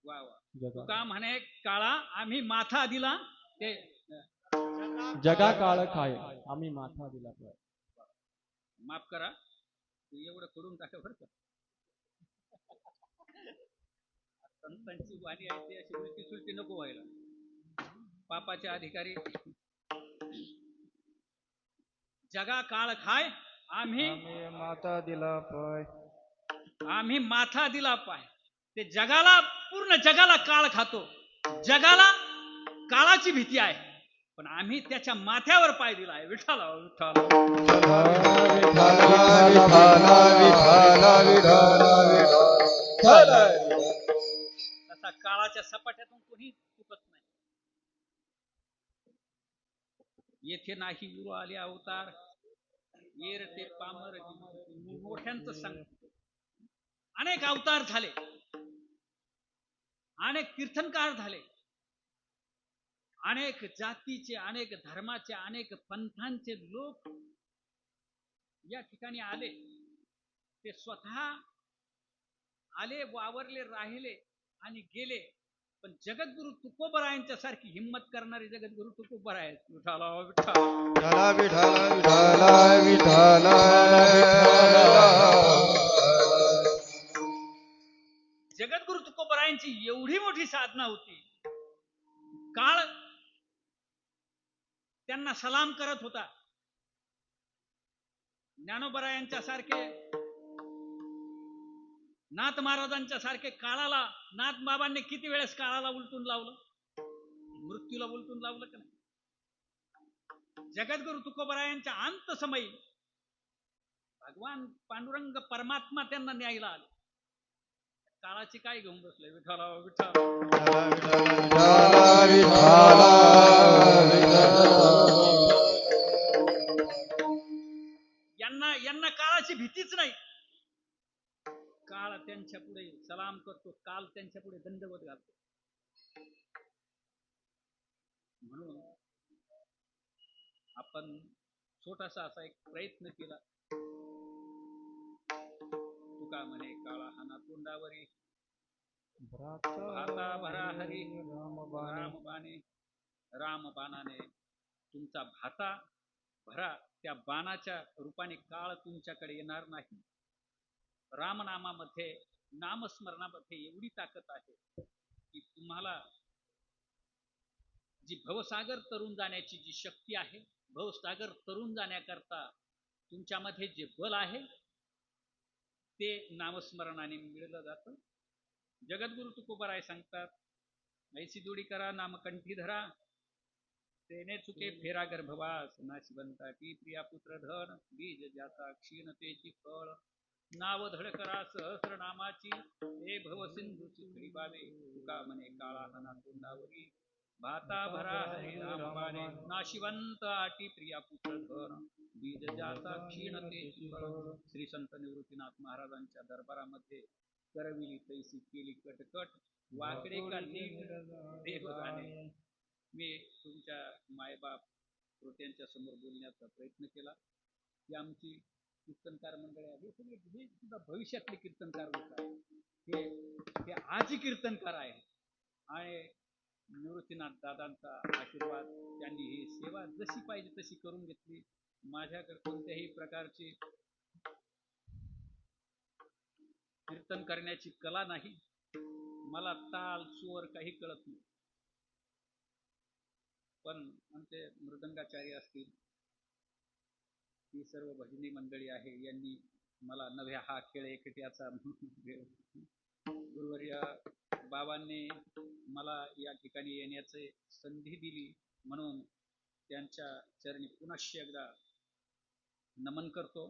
D: वा वा. तुका म्हणे काळा आम्ही माथा दिला ते
C: जगा काळ खाय आम्ही माथा दिला.
D: माफ करा एवढं करून टाका बरं का. संतांची वाणी आहे अशी उलटी सुलटी नको व्हायला. पापाचे अधिकारी जगा काळ खाय आम्ही
B: माता दिला पाय
D: आम्ही माथा दिला पाय. ते जगाला पूर्ण जगाला काळ खातो. जगाला काळाची भीती आहे पण आम्ही त्याच्या माथ्यावर पाय दिला आहे. विठ्ठल विठ्ठल तसा काळाच्या सपाट्यातून कोणी चुकत नाही. येथे नाही गुरु आले अवतार येर ते पामर मोठ्यांचं सांग. अनेक अवतार झाले अनेक तीर्थंकार झाले, अनेक जातीचे, अनेक धर्माचे, अनेक पंथांचे लोक या ठिकाणी आले. ते स्वतः आले, वावरले, राहिले आणि गेले. पण जगद्गुरु तुकोबरायांच्या सारखी हिंमत करणारे जगद्गुरु तुकोबराय विठाला विठ्ठल
B: विठाला विठाला
D: जगद्गुरु तुकोबरायांची एवढी मोठी साधना होती. काळ त्यांना सलाम करत होता. ज्ञानोबरायांच्या सारखे, नाथ महाराजांच्या सारखे काळाला, नाथ बाबांनी किती वेळेस काळाला उलटून लावलं, मृत्यूला उलटून लावलं का नाही. जगद्गुरु तुकोबरायांच्या अंत समयी भगवान पांडुरंग परमात्मा त्यांना न्यायला आले. काळाची काय घेऊन बसले विठाला विठ्ठल. यांना काळाची भीतीच नाही. काळ त्यांच्या पुढे सलाम करतो, काल त्यांच्या पुढे दंडवत घालतो. म्हणून आपण छोटासा असा एक प्रयत्न केला. तुका म्हणे काळा हाना तोंडावरी, भाता भरा हरी रामबाणे. रामबाणाने तुमचा भाता भरा. त्या बाणाच्या रूपाने काळ तुमच्याकडे येणार नाही. रामनामामध्ये, नामस्मरणामध्ये एवढी ताकद आहे की तुम्हाला जी भवसागर तरुण जाण्याची जी शक्ती आहे, भवसागर तरुण जाण्याकरता तुमच्यामध्ये जे बल आहे ते नामस्मरणाने मिळलं जातं. जगद्गुरु तुकोबराय सांगतात, ऐसी जोडी करा नामकंठी धरा, तेने चुके फेरा गर्भवास. नाशिवंताची प्रिया पुत्र धन, बीज ज्याचा क्षीणतेची फळ. नाव धड करा सहस्रनामाची, हे भव सिंधूची खडी बावे. तुका म्हणे काळा हाना तोंडावरी, भाता भरा हरी रामबाणे. नाशिवंत आटी प्रिया पुत्र धन, बीज ज्याचा क्षीणतेची फळ. श्री संत निवृत्तीनाथ महाराजांच्या दरबारामध्ये करविली तैसी केली कटकट, वाकडे काढली देवगाणे. मी तुमच्या मायबाप श्रोत्यांच्या समोर बोलण्याचा प्रयत्न केला की आमची कीर्तनकार मंडळी आहे, हे सुद्धा भविष्यातले कीर्तनकार लोक आहेत. हे आजही कीर्तनकार आहे. आणि निवृत्तीनाथ दादांचा आशीर्वाद, त्यांनी ही सेवा जशी पाहिजे तशी करून घेतली. माझ्याकडे कोणत्याही प्रकारची कीर्तन करण्याची कला नाही. मला ताल स्वर काही कळत नाही. पण आमचे मृदंगाचार्य असतील, ही सर्व भजनी मंडळी आहे, यांनी मला नव्हे हा खेळ एकट्याचा. गुरुवर्य बाबांनी मला या ठिकाणी येण्याची संधी दिली, म्हणून त्यांच्या चरणी पुनश्च एकदा नमन करतो.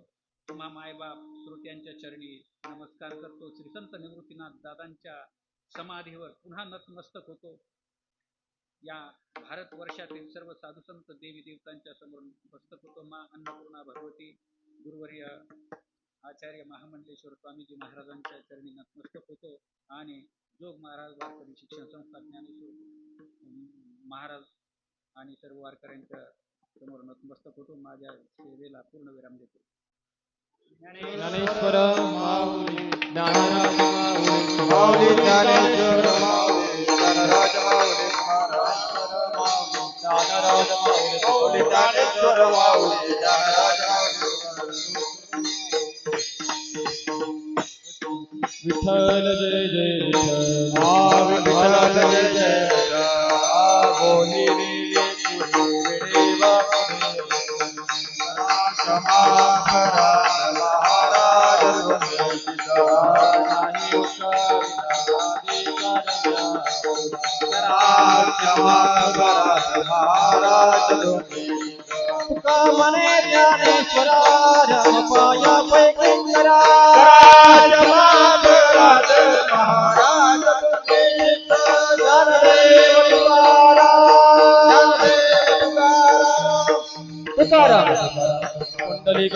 D: तुम्हा मायबाप श्रोत्यांच्या चरणी नमस्कार करतो. श्री संत निवृत्तीनाथ दादांच्या समाधीवर पुन्हा नतमस्तक होतो. या भारतवर्षातील सर्व साधुसंत देवी देवतांच्या समोर नतमस्तक होतो. मा अन्नपूर्णा भगवती गुरुवर्य आचार्य महामंडलेश्वर स्वामीजी महाराजांच्या चरणी नतमस्तक होतो. आणि जोग महाराज वारकरी शिक्षण संस्था ज्ञानेश्वर महाराज आणि सर्व वारकऱ्यांच्या समोर नतमस्तक होतो. माझ्या सेवेला पूर्ण विराम देतो.
A: ज्ञानेश्वर माऊली,
B: ज्ञानराज माऊली, ज्ञानेश्वर माऊली, ज्ञानराज माऊली, ज्ञानराज माऊली, ज्ञानेश्वर माऊली, ज्ञानराज माऊली.
A: विठ्ठल जय जय विठ्ठल,
B: विठ्ठल जय जय बोली क्षमा करा महाराज
A: तुका म्हणे ज्ञानेश्वरा पाया पैकी करा. तुकाराम कुंडली